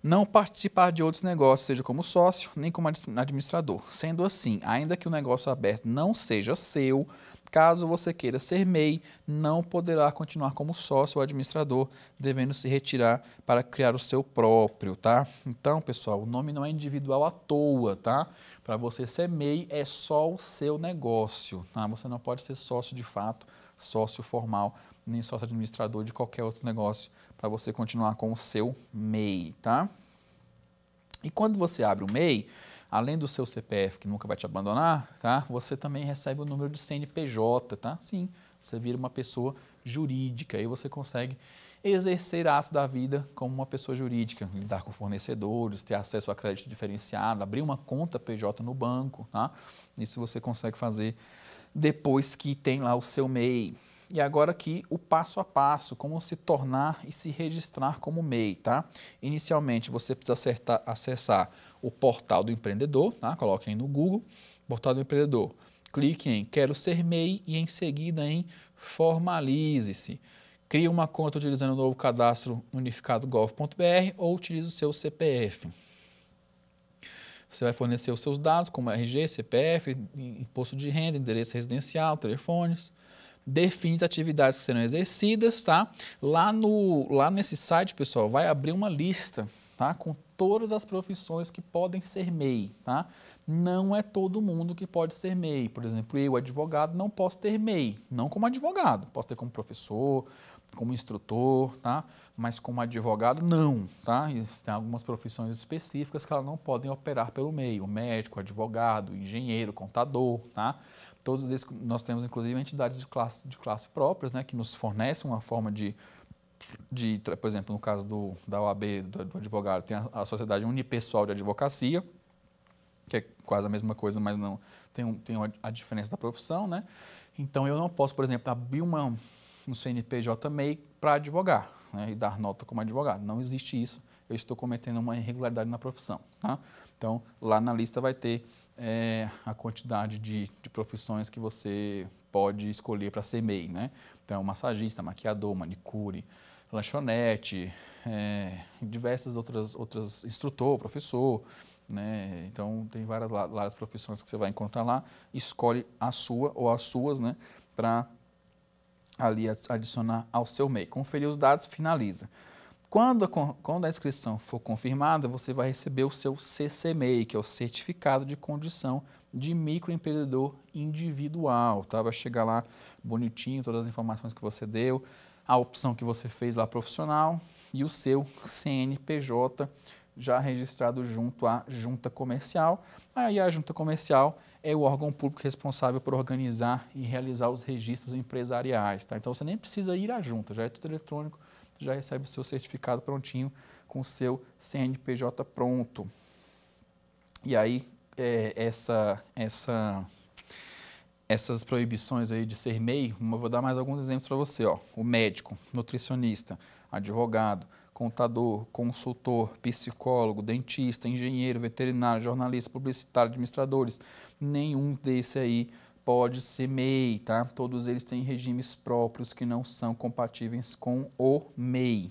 Não participar de outros negócios, seja como sócio, nem como administrador. Sendo assim, ainda que o negócio aberto não seja seu, caso você queira ser MEI, não poderá continuar como sócio ou administrador, devendo se retirar para criar o seu próprio, tá? Então, pessoal, o nome não é individual à toa, tá? Para você ser MEI é só o seu negócio, tá? Você não pode ser sócio de fato, sócio formal, nem sócio administrador de qualquer outro negócio, para você continuar com o seu MEI, tá? E quando você abre o MEI, além do seu CPF, que nunca vai te abandonar, tá? Você também recebe o número de CNPJ, tá? Sim, você vira uma pessoa jurídica, aí você consegue exercer atos da vida como uma pessoa jurídica, lidar com fornecedores, ter acesso a crédito diferenciado, abrir uma conta PJ no banco, tá? Isso você consegue fazer depois que tem lá o seu MEI. E agora aqui o passo a passo, como se tornar e se registrar como MEI, tá? Inicialmente você precisa acessar o portal do empreendedor, tá? Coloque aí no Google, portal do empreendedor. Clique em Quero ser MEI e em seguida em Formalize-se. Crie uma conta utilizando o novo cadastro unificado gov.br ou utilize o seu CPF. Você vai fornecer os seus dados, como RG, CPF, imposto de renda, endereço residencial, telefones. Define as atividades que serão exercidas, tá? Lá nesse site, pessoal, vai abrir uma lista, tá? Com todas as profissões que podem ser MEI, tá? Não é todo mundo que pode ser MEI. Por exemplo, eu, advogado, não posso ter MEI, não como advogado. Posso ter como professor, como instrutor, tá? Mas como advogado, não, tá? Existem algumas profissões específicas que elas não podem operar pelo MEI. O médico, advogado, engenheiro, contador, tá? Todos esses, nós temos, inclusive, entidades de classe próprias, né, que nos fornecem uma forma por exemplo, no caso da OAB, do advogado, tem a Sociedade Unipessoal de Advocacia, que é quase a mesma coisa, mas não tem a diferença da profissão, né? Então, eu não posso, por exemplo, abrir um CNPJ MEI para advogar, né, e dar nota como advogado. Não existe isso. Eu estou cometendo uma irregularidade na profissão, tá? Então, lá na lista vai ter a quantidade de profissões que você pode escolher para ser MEI, né? Então, massagista, maquiador, manicure, lanchonete, diversas outras instrutor, professor, né? Então, tem várias profissões que você vai encontrar lá. Escolhe a sua ou as suas, né? Para ali adicionar ao seu MEI. Conferir os dados, finaliza. Quando a inscrição for confirmada, você vai receber o seu CCMEI, que é o Certificado de Condição de Microempreendedor Individual, tá? Vai chegar lá bonitinho, todas as informações que você deu, a opção que você fez lá profissional e o seu CNPJ já registrado junto à junta comercial. Aí a junta comercial é o órgão público responsável por organizar e realizar os registros empresariais, tá? Então você nem precisa ir à junta, já é tudo eletrônico. Já recebe o seu certificado prontinho com o seu CNPJ pronto. E aí, essas proibições aí de ser MEI, eu vou dar mais alguns exemplos para você. Ó. O médico, nutricionista, advogado, contador, consultor, psicólogo, dentista, engenheiro, veterinário, jornalista, publicitário, administradores, nenhum desse aí pode ser MEI, tá? Todos eles têm regimes próprios que não são compatíveis com o MEI.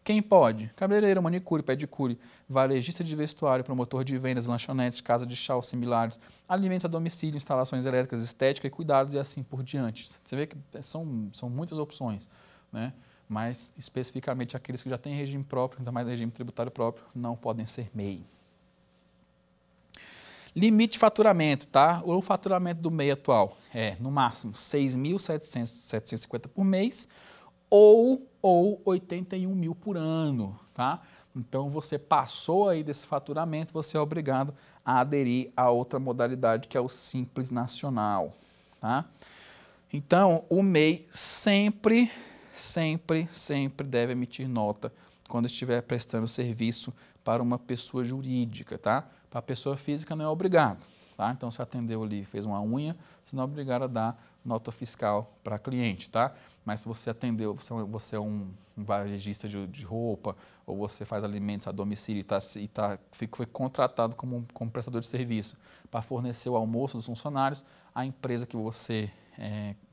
Quem pode? Cabeleireiro, manicure, pedicure, varejista de vestuário, promotor de vendas, lanchonetes, casa de chá ou similares, alimentos a domicílio, instalações elétricas, estética e cuidados e assim por diante. Você vê que são muitas opções, né? Mas especificamente aqueles que já têm regime próprio, ainda mais regime tributário próprio, não podem ser MEI. Limite de faturamento, tá? O faturamento do MEI atual é, no máximo, 6.750 por mês ou 81 mil por ano, tá? Então, você passou aí desse faturamento, você é obrigado a aderir a outra modalidade, que é o Simples Nacional, tá? Então, o MEI sempre deve emitir nota quando estiver prestando serviço para uma pessoa jurídica, tá? Para a pessoa física não é obrigado, tá? Então, se atendeu ali, fez uma unha, você não é obrigado a dar nota fiscal para cliente, tá? Mas se você atendeu, você é um varejista de roupa, ou você faz alimentos a domicílio foi contratado como prestador de serviço para fornecer o almoço dos funcionários, a empresa que você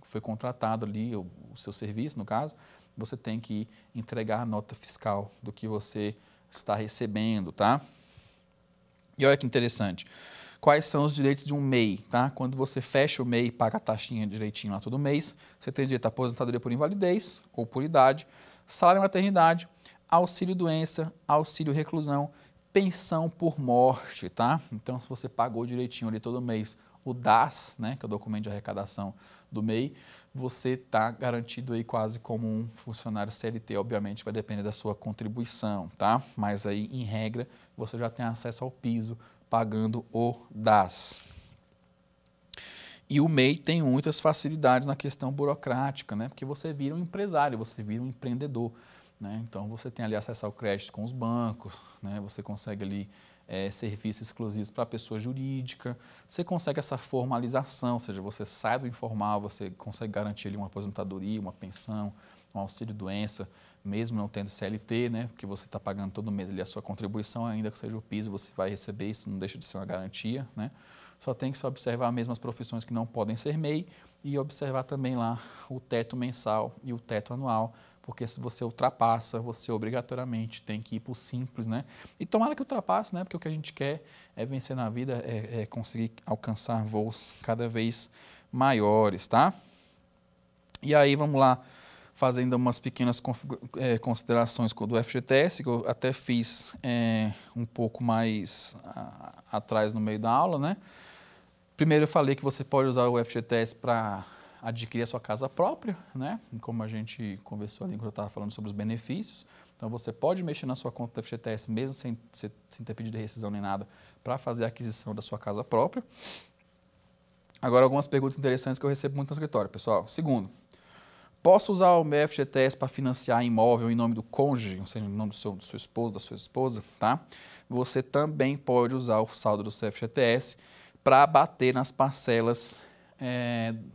foi contratado ali, o seu serviço, no caso, você tem que entregar a nota fiscal do que você está recebendo, tá? E olha que interessante. Quais são os direitos de um MEI, tá? Quando você fecha o MEI e paga a taxinha direitinho lá todo mês, você tem direito à aposentadoria por invalidez ou por idade, salário maternidade, auxílio doença, auxílio reclusão, pensão por morte, tá? Então, se você pagou direitinho ali todo mês o DAS, né, que é o documento de arrecadação do MEI, você está garantido aí quase como um funcionário CLT, obviamente vai depender da sua contribuição, tá? Mas aí, em regra, você já tem acesso ao piso pagando o DAS. E o MEI tem muitas facilidades na questão burocrática, né? Porque você vira um empresário, você vira um empreendedor, né? Então, você tem ali acesso ao crédito com os bancos, né? Você consegue ali serviços exclusivos para a pessoa jurídica, você consegue essa formalização, ou seja, você sai do informal, você consegue garantir ali uma aposentadoria, uma pensão, um auxílio-doença, mesmo não tendo CLT, né? Porque você está pagando todo mês ali a sua contribuição, ainda que seja o piso, você vai receber, isso não deixa de ser uma garantia, né? Só tem que se observar mesmo as profissões que não podem ser MEI e observar também lá o teto mensal e o teto anual, porque se você ultrapassa, você obrigatoriamente tem que ir para o simples, né? E tomara que ultrapasse, né? Porque o que a gente quer é vencer na vida, é conseguir alcançar voos cada vez maiores, tá? E aí, vamos lá, fazendo umas pequenas considerações do FGTS, que eu até fiz um pouco mais atrás no meio da aula, né? Primeiro eu falei que você pode usar o FGTS para adquirir a sua casa própria, né? Como a gente conversou ali quando eu estava falando sobre os benefícios. Então, você pode mexer na sua conta do FGTS, mesmo sem ter pedido de rescisão nem nada, para fazer a aquisição da sua casa própria. Agora, algumas perguntas interessantes que eu recebo muito no escritório, pessoal. Segundo, posso usar o meu FGTS para financiar imóvel em nome do cônjuge, ou seja, em nome do seu esposo, da sua esposa, tá? Você também pode usar o saldo do seu FGTS para bater nas parcelas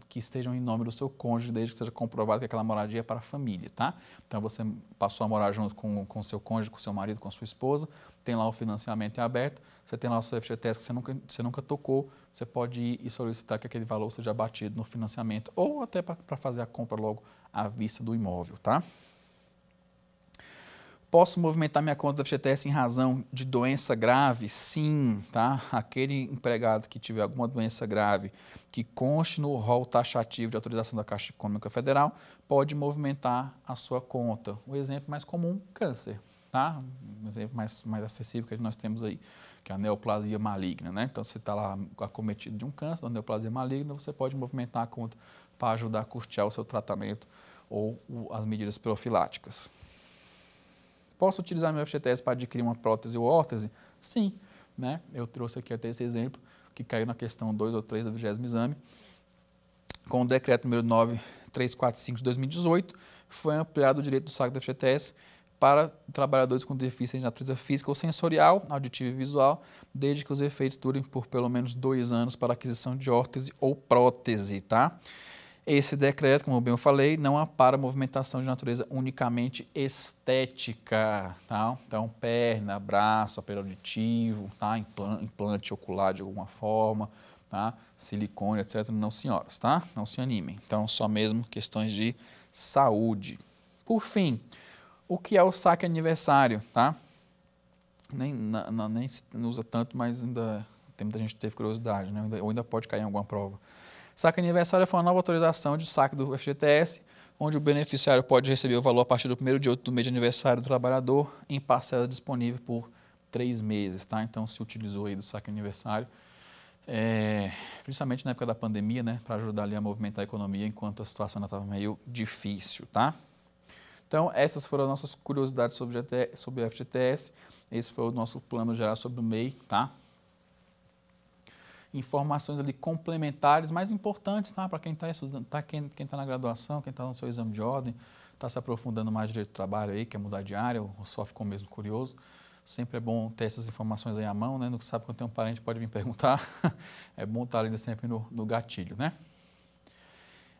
que estejam em nome do seu cônjuge, desde que seja comprovado que aquela moradia é para a família, tá? Então, você passou a morar junto com o seu cônjuge, com o seu marido, com a sua esposa, tem lá o financiamento em aberto, você tem lá o seu FGTS que você nunca tocou, você pode ir e solicitar que aquele valor seja batido no financiamento ou até para fazer a compra logo à vista do imóvel, tá? Posso movimentar minha conta do FGTS em razão de doença grave? Sim, tá? Aquele empregado que tiver alguma doença grave que conste no rol taxativo de autorização da Caixa Econômica Federal pode movimentar a sua conta. O exemplo mais comum, câncer, tá? Um exemplo mais acessível que nós temos aí, que é a neoplasia maligna, né? Então, se está lá acometido de um câncer, uma neoplasia maligna, você pode movimentar a conta para ajudar a custear o seu tratamento ou as medidas profiláticas. Posso utilizar meu FGTS para adquirir uma prótese ou órtese? Sim, né? Eu trouxe aqui até esse exemplo, que caiu na questão 2 ou 3 do 20º exame. Com o decreto número 9345 de 2018, foi ampliado o direito do saque do FGTS para trabalhadores com deficiência de natureza física ou sensorial, auditiva e visual, desde que os efeitos durem por pelo menos 2 anos para aquisição de órtese ou prótese, tá? Esse decreto, como bem eu falei, não ampara movimentação de natureza unicamente estética, tá? Então, perna, braço, aparelho auditivo, tá? Implante ocular de alguma forma, tá? Silicone, etc. Não, senhoras, tá? Não se animem. Então, só mesmo questões de saúde. Por fim, o que é o saque aniversário, tá? Nem usa tanto, mas ainda tem muita gente que teve curiosidade, né? Ou ainda pode cair em alguma prova. Saque aniversário foi uma nova autorização de saque do FGTS, onde o beneficiário pode receber o valor a partir do 1º de outubro do mês de aniversário do trabalhador, em parcela disponível por 3 meses, tá? Então, se utilizou aí do saque aniversário, principalmente na época da pandemia, né? Para ajudar ali a movimentar a economia, enquanto a situação ainda estava meio difícil, tá? Então, essas foram as nossas curiosidades sobre o FGTS. Esse foi o nosso plano geral sobre o MEI, tá? Informações ali complementares, mais importantes, tá? Para quem está estudando, tá? Quem está na graduação, quem está no seu exame de ordem, está se aprofundando mais no direito do trabalho aí, quer mudar de área, ou só ficou mesmo curioso. Sempre é bom ter essas informações aí à mão, né? Não sabe quando tem um parente, pode vir perguntar. É bom estar ali sempre no gatilho, né?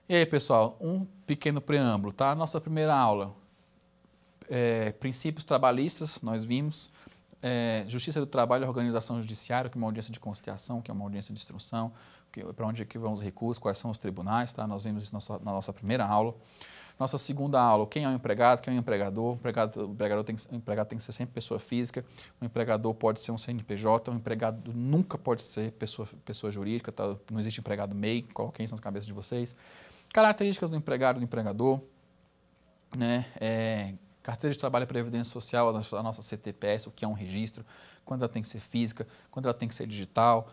E aí, pessoal, um pequeno preâmbulo, tá? Nossa primeira aula, princípios trabalhistas, nós vimos. Justiça do Trabalho e Organização Judiciária, que é uma audiência de conciliação, que é uma audiência de instrução, para onde é que vão os recursos, quais são os tribunais, tá? Nós vimos isso na nossa primeira aula. Nossa segunda aula, quem é o empregado, quem é o empregador, o empregado tem que ser sempre pessoa física, o empregador pode ser um CNPJ, o empregado nunca pode ser pessoa jurídica, tá? Não existe empregado MEI, coloquem isso nas cabeças de vocês. Características do empregado e do empregador, né? Carteira de Trabalho e Previdência Social, a nossa CTPS, o que é um registro, quando ela tem que ser física, quando ela tem que ser digital,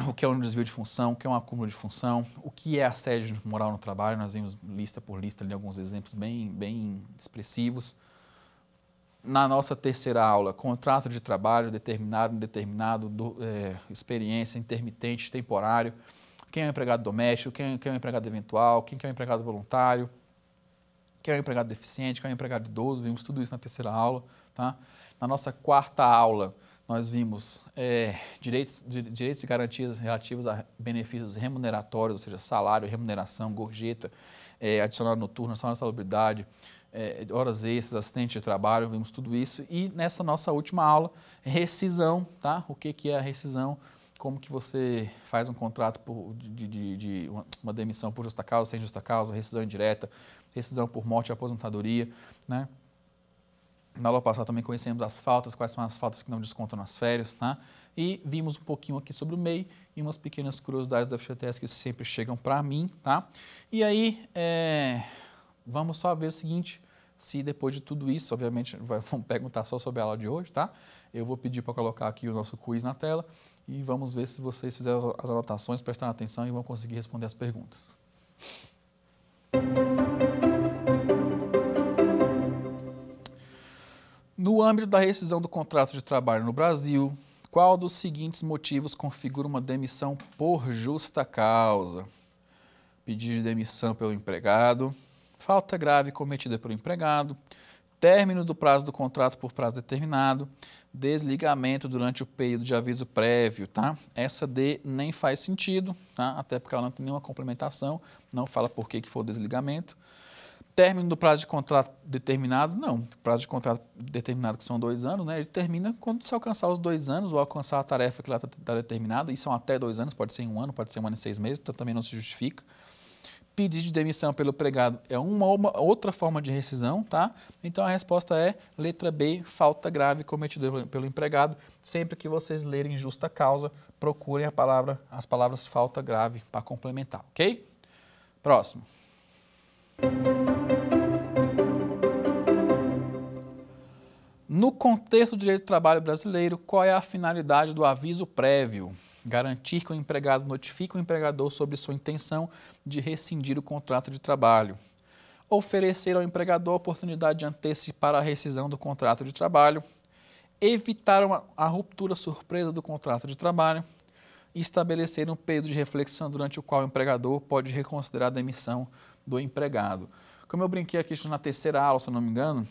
o que é um desvio de função, o que é um acúmulo de função, o que é assédio moral no trabalho. Nós vimos lista por lista ali alguns exemplos bem expressivos. Na nossa terceira aula, contrato de trabalho determinado, indeterminado, experiência, intermitente, temporário, quem é o empregado doméstico, quem é o empregado eventual, quem é o empregado voluntário, quem é o empregado deficiente, quem é o empregado idoso, vimos tudo isso na terceira aula. Tá? Na nossa quarta aula, nós vimos direitos e garantias relativos a benefícios remuneratórios, ou seja, salário, remuneração, gorjeta, adicional noturno, salário de salubridade, horas extras, assistente de trabalho, vimos tudo isso. E nessa nossa última aula, rescisão, tá? O que é a rescisão, como que você faz um contrato de uma demissão por justa causa, sem justa causa, rescisão indireta, rescisão por morte e aposentadoria, né? Na aula passada também conhecemos as faltas, quais são as faltas que não descontam nas férias, tá? E vimos um pouquinho aqui sobre o MEI e umas pequenas curiosidades da FGTS que sempre chegam para mim, tá? E aí, vamos só ver o seguinte, se depois de tudo isso, obviamente, vamos perguntar só sobre a aula de hoje, tá? Eu vou pedir para colocar aqui o nosso quiz na tela e vamos ver se vocês fizeram as anotações, prestaram atenção e vão conseguir responder as perguntas. No âmbito da rescisão do contrato de trabalho no Brasil, qual dos seguintes motivos configura uma demissão por justa causa? Pedido de demissão pelo empregado, falta grave cometida pelo empregado, término do prazo do contrato por prazo determinado, desligamento durante o período de aviso prévio, tá? Essa D nem faz sentido, tá? Até porque ela não tem nenhuma complementação, não fala por que foi o desligamento. Término do prazo de contrato determinado, não. O prazo de contrato determinado, que são 2 anos, né? Ele termina quando se alcançar os 2 anos ou alcançar a tarefa que lá está determinada, e são até 2 anos, pode ser em 1 ano, pode ser 1 ano e 6 meses, então também não se justifica. Pedido de demissão pelo empregado é uma outra forma de rescisão, tá? Então a resposta é letra B, falta grave cometida pelo empregado. Sempre que vocês lerem justa causa, procurem as palavras falta grave para complementar, ok? Próximo. No contexto do direito do trabalho brasileiro, qual é a finalidade do aviso prévio? Garantir que o empregado notifique o empregador sobre sua intenção de rescindir o contrato de trabalho. Oferecer ao empregador a oportunidade de antecipar a rescisão do contrato de trabalho. Evitar a ruptura surpresa do contrato de trabalho. Estabelecer um período de reflexão durante o qual o empregador pode reconsiderar a demissão do empregado. Como eu brinquei aqui na terceira aula, se eu não me engano,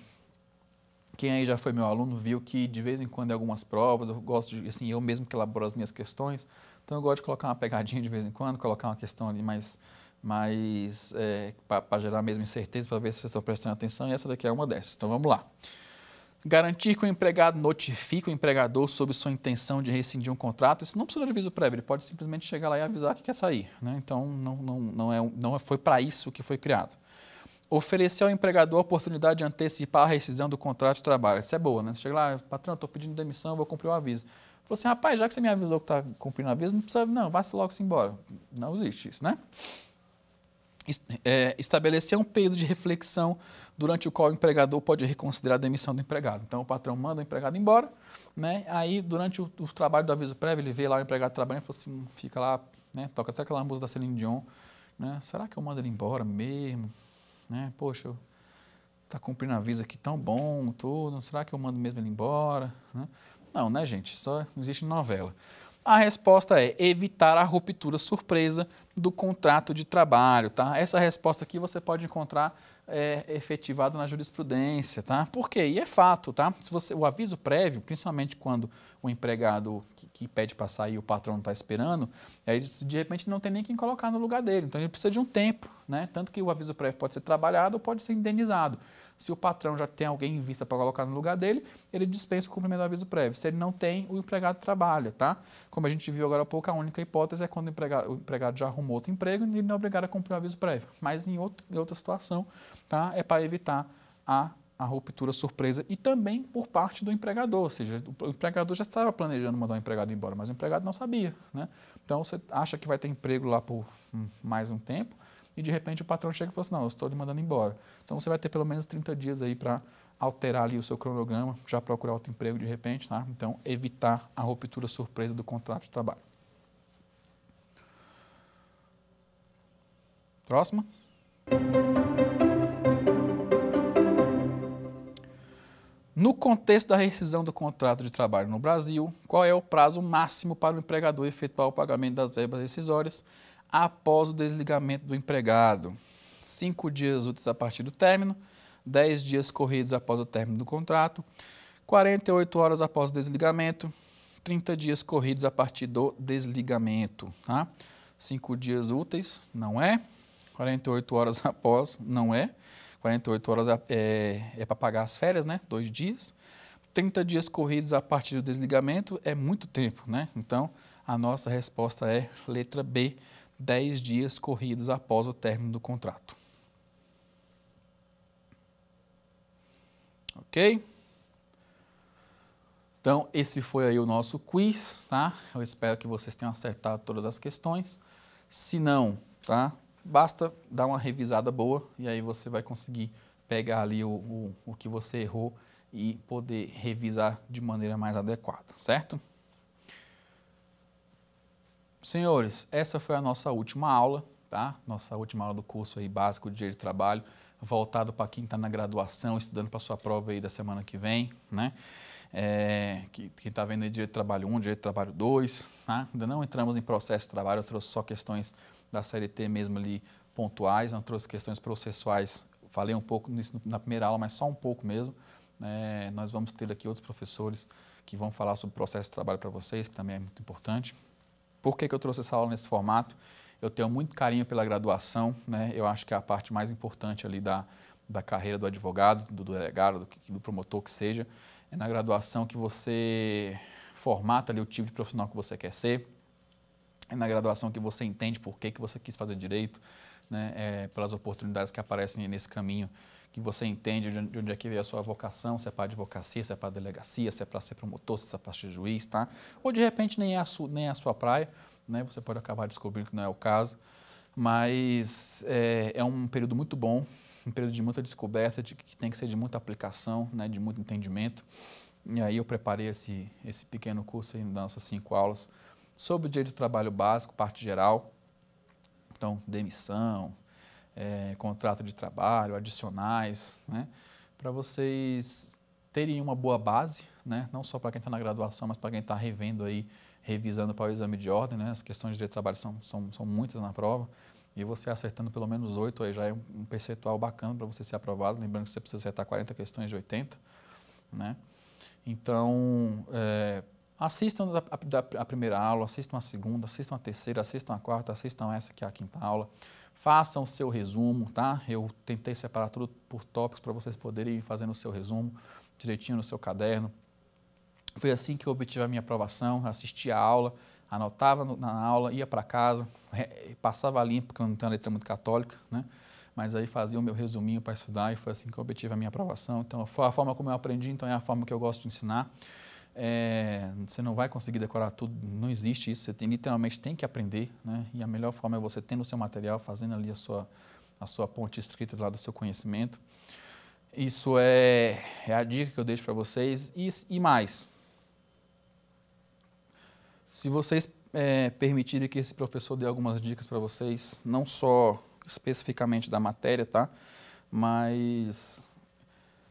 quem aí já foi meu aluno viu que de vez em quando em algumas provas eu gosto de, assim, eu mesmo que elaboro as minhas questões, então eu gosto de colocar uma pegadinha de vez em quando, colocar uma questão ali mais para gerar a mesma incerteza, para ver se vocês estão prestando atenção, e essa daqui é uma dessas. Então vamos lá. Garantir que o empregado notifique o empregador sobre sua intenção de rescindir um contrato, isso não precisa de aviso prévio, ele pode simplesmente chegar lá e avisar que quer sair, né? Então não foi para isso que foi criado. Oferecer ao empregador a oportunidade de antecipar a rescisão do contrato de trabalho. Isso é boa, né? Você chega lá, patrão, estou pedindo demissão, vou cumprir o aviso. Falou assim, rapaz, já que você me avisou que está cumprindo o aviso, não precisa, não, vá-se logo-se embora. Não existe isso, né? Estabelecer um período de reflexão durante o qual o empregador pode reconsiderar a demissão do empregado. Então, o patrão manda o empregado embora, né? Aí, durante o trabalho do aviso prévio, ele vê lá o empregado trabalhando e fala assim, fica lá, né? Toca até aquela música da Celine Dion, né? Será que eu mando ele embora mesmo? Né? Poxa, está cumprindo aviso aqui tão bom, tudo, será que eu mando mesmo ele embora? Né? Não, né, gente? Só existe novela. A resposta é evitar a ruptura surpresa do contrato de trabalho, tá? Essa resposta aqui você pode encontrar efetivado na jurisprudência, tá? Por quê? E é fato, tá? O aviso prévio, principalmente quando o empregado que pede para sair, o patrão não está esperando, aí de repente não tem nem quem colocar no lugar dele, então ele precisa de um tempo, né? Tanto que o aviso prévio pode ser trabalhado ou pode ser indenizado. Se o patrão já tem alguém em vista para colocar no lugar dele, ele dispensa o cumprimento do aviso prévio. Se ele não tem, o empregado trabalha, tá? Como a gente viu agora há pouco, a única hipótese é quando o empregado já arrumou outro emprego e ele não é obrigado a cumprir o aviso prévio. Mas em outra situação, tá? É para evitar a ruptura surpresa e também por parte do empregador, ou seja, o empregador já estava planejando mandar o empregado embora, mas o empregado não sabia, né? Então, você acha que vai ter emprego lá por mais um tempo, e de repente o patrão chega e fala assim, não, eu estou lhe mandando embora. Então você vai ter pelo menos 30 dias aí para alterar ali o seu cronograma, já procurar outro emprego de repente, tá? Então evitar a ruptura surpresa do contrato de trabalho. Próxima. No contexto da rescisão do contrato de trabalho no Brasil, qual é o prazo máximo para o empregador efetuar o pagamento das verbas rescisórias após o desligamento do empregado? 5 dias úteis a partir do término, 10 dias corridos após o término do contrato, 48 horas após o desligamento, 30 dias corridos a partir do desligamento. Tá? 5 dias úteis, não é. 48 horas após, não é. 48 horas é para pagar as férias, né? 2 dias. 30 dias corridos a partir do desligamento é muito tempo, né? Então, a nossa resposta é letra B, 10 dias corridos após o término do contrato. Ok? Então, esse foi aí o nosso quiz, tá? Eu espero que vocês tenham acertado todas as questões. Se não, tá? Basta dar uma revisada boa e aí você vai conseguir pegar ali o que você errou e poder revisar de maneira mais adequada, certo? Senhores, essa foi a nossa última aula, tá? Nossa última aula do curso aí básico de Direito do Trabalho, voltado para quem está na graduação, estudando para a sua prova aí da semana que vem, né? Quem está vendo aí Direito do Trabalho 1, Direito do Trabalho 2, tá? Ainda não entramos em processo de trabalho, eu trouxe só questões da CLT mesmo ali pontuais, não trouxe questões processuais, falei um pouco nisso na primeira aula, mas só um pouco mesmo. Nós vamos ter aqui outros professores que vão falar sobre o processo de trabalho para vocês, que também é muito importante. Por que eu trouxe essa aula nesse formato? Eu tenho muito carinho pela graduação, né? Eu acho que é a parte mais importante ali da carreira do advogado, do delegado, do promotor que seja. É na graduação que você formata ali o tipo de profissional que você quer ser. É na graduação que você entende por que você quis fazer direito, né? Pelas oportunidades que aparecem nesse caminho, que você entende de onde é que veio a sua vocação, se é para advocacia, se é para delegacia, se é para ser promotor, se é para ser juiz, tá? Ou de repente nem é a sua praia, né? Você pode acabar descobrindo que não é o caso, mas é um período muito bom, um período de muita descoberta, que tem que ser de muita aplicação, né? De muito entendimento. E aí eu preparei esse pequeno curso aí das nossas 5 aulas, sobre o direito do trabalho básico, parte geral, então demissão, contrato de trabalho, adicionais, né, para vocês terem uma boa base, né, não só para quem está na graduação, mas para quem está revisando para o exame de ordem, né, as questões de direito do trabalho são muitas na prova, e você acertando pelo menos 8 aí já é um percentual bacana para você ser aprovado, lembrando que você precisa acertar 40 questões de 80, né, então, assistam a primeira aula, assistam a segunda, assistam a terceira, assistam a quarta, assistam essa que é a 5ª aula. Façam o seu resumo, tá? Eu tentei separar tudo por tópicos para vocês poderem ir fazendo o seu resumo direitinho no seu caderno. Foi assim que eu obtive a minha aprovação, assistia a aula, anotava na aula, ia para casa, passava limpo, porque eu não tenho uma letra muito católica, né? Mas aí fazia o meu resuminho para estudar e foi assim que eu obtive a minha aprovação. Então, foi a forma como eu aprendi, então é a forma que eu gosto de ensinar. Você não vai conseguir decorar tudo, não existe isso, você literalmente tem que aprender, né? E a melhor forma é você tendo o seu material, fazendo ali a sua ponte escrita lá do seu conhecimento. Isso é a dica que eu deixo para vocês e mais. Se vocês permitirem que esse professor dê algumas dicas para vocês, não só especificamente da matéria, tá? Mas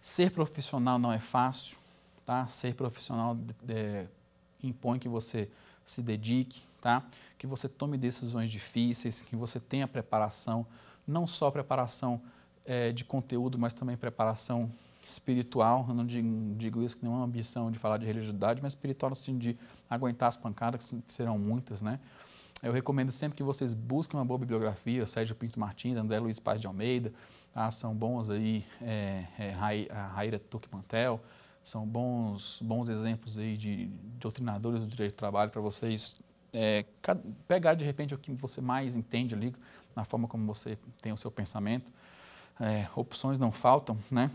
ser profissional não é fácil. Tá? Ser profissional impõe que você se dedique, tá? Que você tome decisões difíceis, que você tenha preparação, não só preparação de conteúdo, mas também preparação espiritual. Eu não digo isso com nenhuma ambição de falar de religiosidade, mas espiritual no sentido de aguentar as pancadas, que serão muitas, né? Eu recomendo sempre que vocês busquem uma boa bibliografia, Sérgio Pinto Martins, André Luiz Paz de Almeida, tá? São bons aí, a Raíra Tuque-Mantel, são bons exemplos aí de doutrinadores do direito do trabalho para vocês pegar de repente o que você mais entende ali, na forma como você tem o seu pensamento. Opções não faltam, né?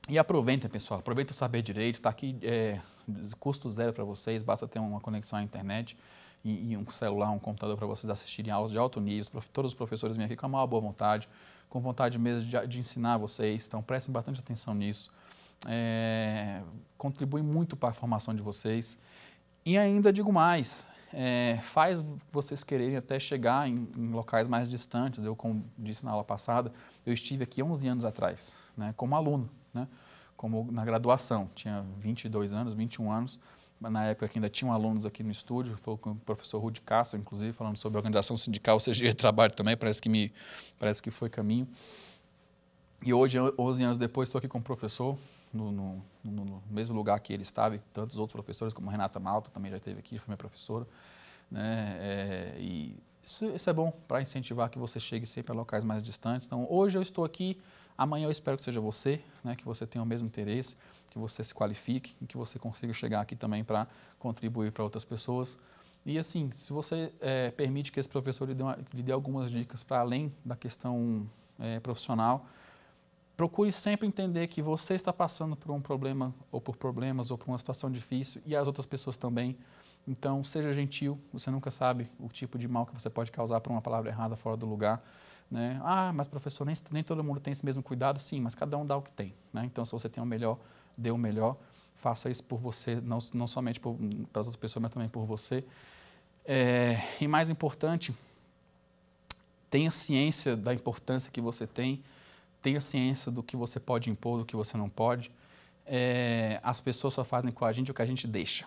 E aproveitem, pessoal, aproveitem o Saber Direito, está aqui custo zero para vocês, basta ter uma conexão à internet e um celular, um computador para vocês assistirem aulas de alto nível. Todos os professores vêm aqui com a maior boa vontade, com vontade mesmo de ensinar vocês, então prestem bastante atenção nisso. Contribui muito para a formação de vocês. E ainda digo mais, faz vocês quererem até chegar em locais mais distantes. Eu, como disse na aula passada, eu estive aqui 11 anos atrás, né, como aluno, né, como na graduação, tinha 22 anos, 21 anos, na época que ainda tinham alunos aqui no estúdio, foi com o professor Rudi Castro, inclusive, falando sobre organização sindical, CG de trabalho também, parece que foi caminho. E hoje, 11 anos depois, estou aqui como professor, no mesmo lugar que ele estava, e tantos outros professores, como Renata Malta, também já esteve aqui, foi minha professora, né? E isso é bom para incentivar que você chegue sempre a locais mais distantes. Então, hoje eu estou aqui, amanhã eu espero que seja você, né? Que você tenha o mesmo interesse, que você se qualifique e que você consiga chegar aqui também para contribuir para outras pessoas. E assim, se você permite que esse professor lhe dê algumas dicas para além da questão profissional, procure sempre entender que você está passando por um problema, ou por problemas, ou por uma situação difícil, e as outras pessoas também. Então, seja gentil, você nunca sabe o tipo de mal que você pode causar por uma palavra errada fora do lugar, né? Ah, mas professor, nem todo mundo tem esse mesmo cuidado. Sim, mas cada um dá o que tem, né? Então, se você tem o melhor, dê o melhor, faça isso por você, não somente para as outras pessoas, mas também por você. E mais importante, tenha ciência da importância que você tem, tenha ciência do que você pode impor, do que você não pode. As pessoas só fazem com a gente o que a gente deixa,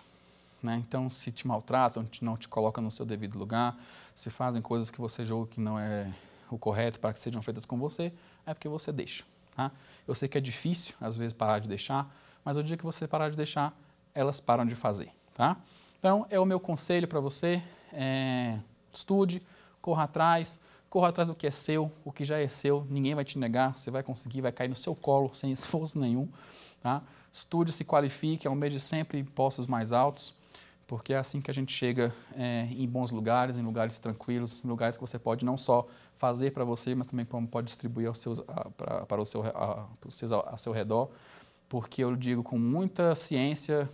né? Então, se te maltratam, não te colocam no seu devido lugar, se fazem coisas que você julga que não é o correto para que sejam feitas com você, é porque você deixa, tá? Eu sei que é difícil, às vezes, parar de deixar, mas o dia que você parar de deixar, elas param de fazer, tá? Então, é o meu conselho para você, estude, corra atrás do que é seu, o que já é seu, ninguém vai te negar, você vai conseguir, vai cair no seu colo sem esforço nenhum, tá? Estude, se qualifique, almeje sempre postos mais altos, porque é assim que a gente chega em bons lugares, em lugares tranquilos, em lugares que você pode não só fazer para você, mas também pode distribuir para ao seu redor, porque eu digo com muita ciência,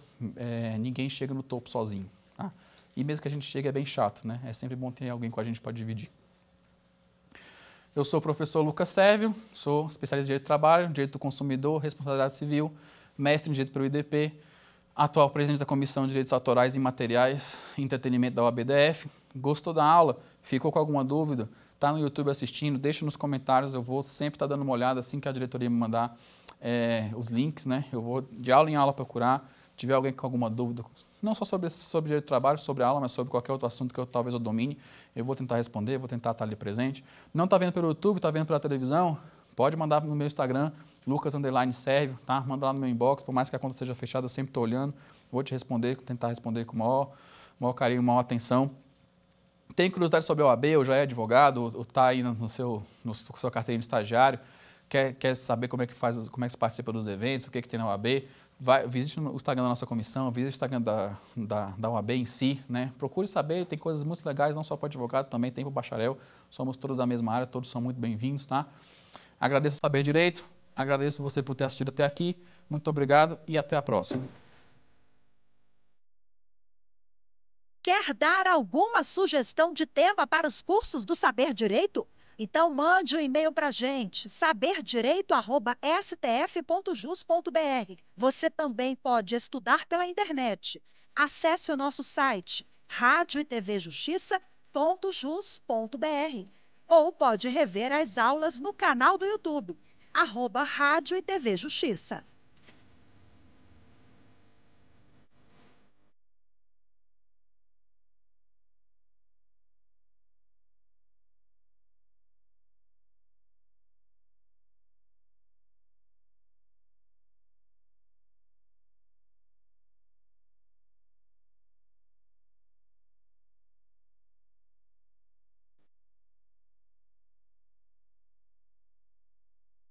ninguém chega no topo sozinho, tá? E mesmo que a gente chegue é bem chato, né? É sempre bom ter alguém com a gente para dividir. Eu sou o professor Lucas Sérvio, sou especialista em Direito do Trabalho, Direito do Consumidor, Responsabilidade Civil, mestre em Direito pelo IDP, atual presidente da Comissão de Direitos Autorais e Materiais e Entretenimento da OAB-DF. Gostou da aula? Ficou com alguma dúvida? Está no YouTube assistindo? Deixa nos comentários, eu vou sempre estar dando uma olhada assim que a diretoria me mandar os links, né? Eu vou de aula em aula procurar. Se tiver alguém com alguma dúvida, não só sobre direito do trabalho, sobre a aula, mas sobre qualquer outro assunto que talvez eu domine, eu vou tentar responder, vou tentar estar ali presente. Não está vendo pelo YouTube, está vendo pela televisão? Pode mandar no meu Instagram, Lucas_Sérvio, tá? Manda lá no meu inbox, por mais que a conta seja fechada, eu sempre estou olhando, vou te responder, tentar responder com o maior carinho, maior atenção. Tem curiosidade sobre a OAB, ou já é advogado, ou está aí no seu carteirinha de estagiário, quer saber como é que se participa dos eventos, o que tem na OAB, visite o Instagram da nossa comissão, visite o Instagram da OAB em si, né? Procure saber, tem coisas muito legais, não só para o advogado, também tem para o bacharel, somos todos da mesma área, todos são muito bem-vindos, tá? Agradeço o Saber Direito, agradeço você por ter assistido até aqui, muito obrigado e até a próxima. Quer dar alguma sugestão de tema para os cursos do Saber Direito? Então mande um e-mail para a gente, saberdireito@stf.jus.br. Você também pode estudar pela internet. Acesse o nosso site, radioetvjustiça.jus.br, ou pode rever as aulas no canal do YouTube, @Rádio e TV Justiça.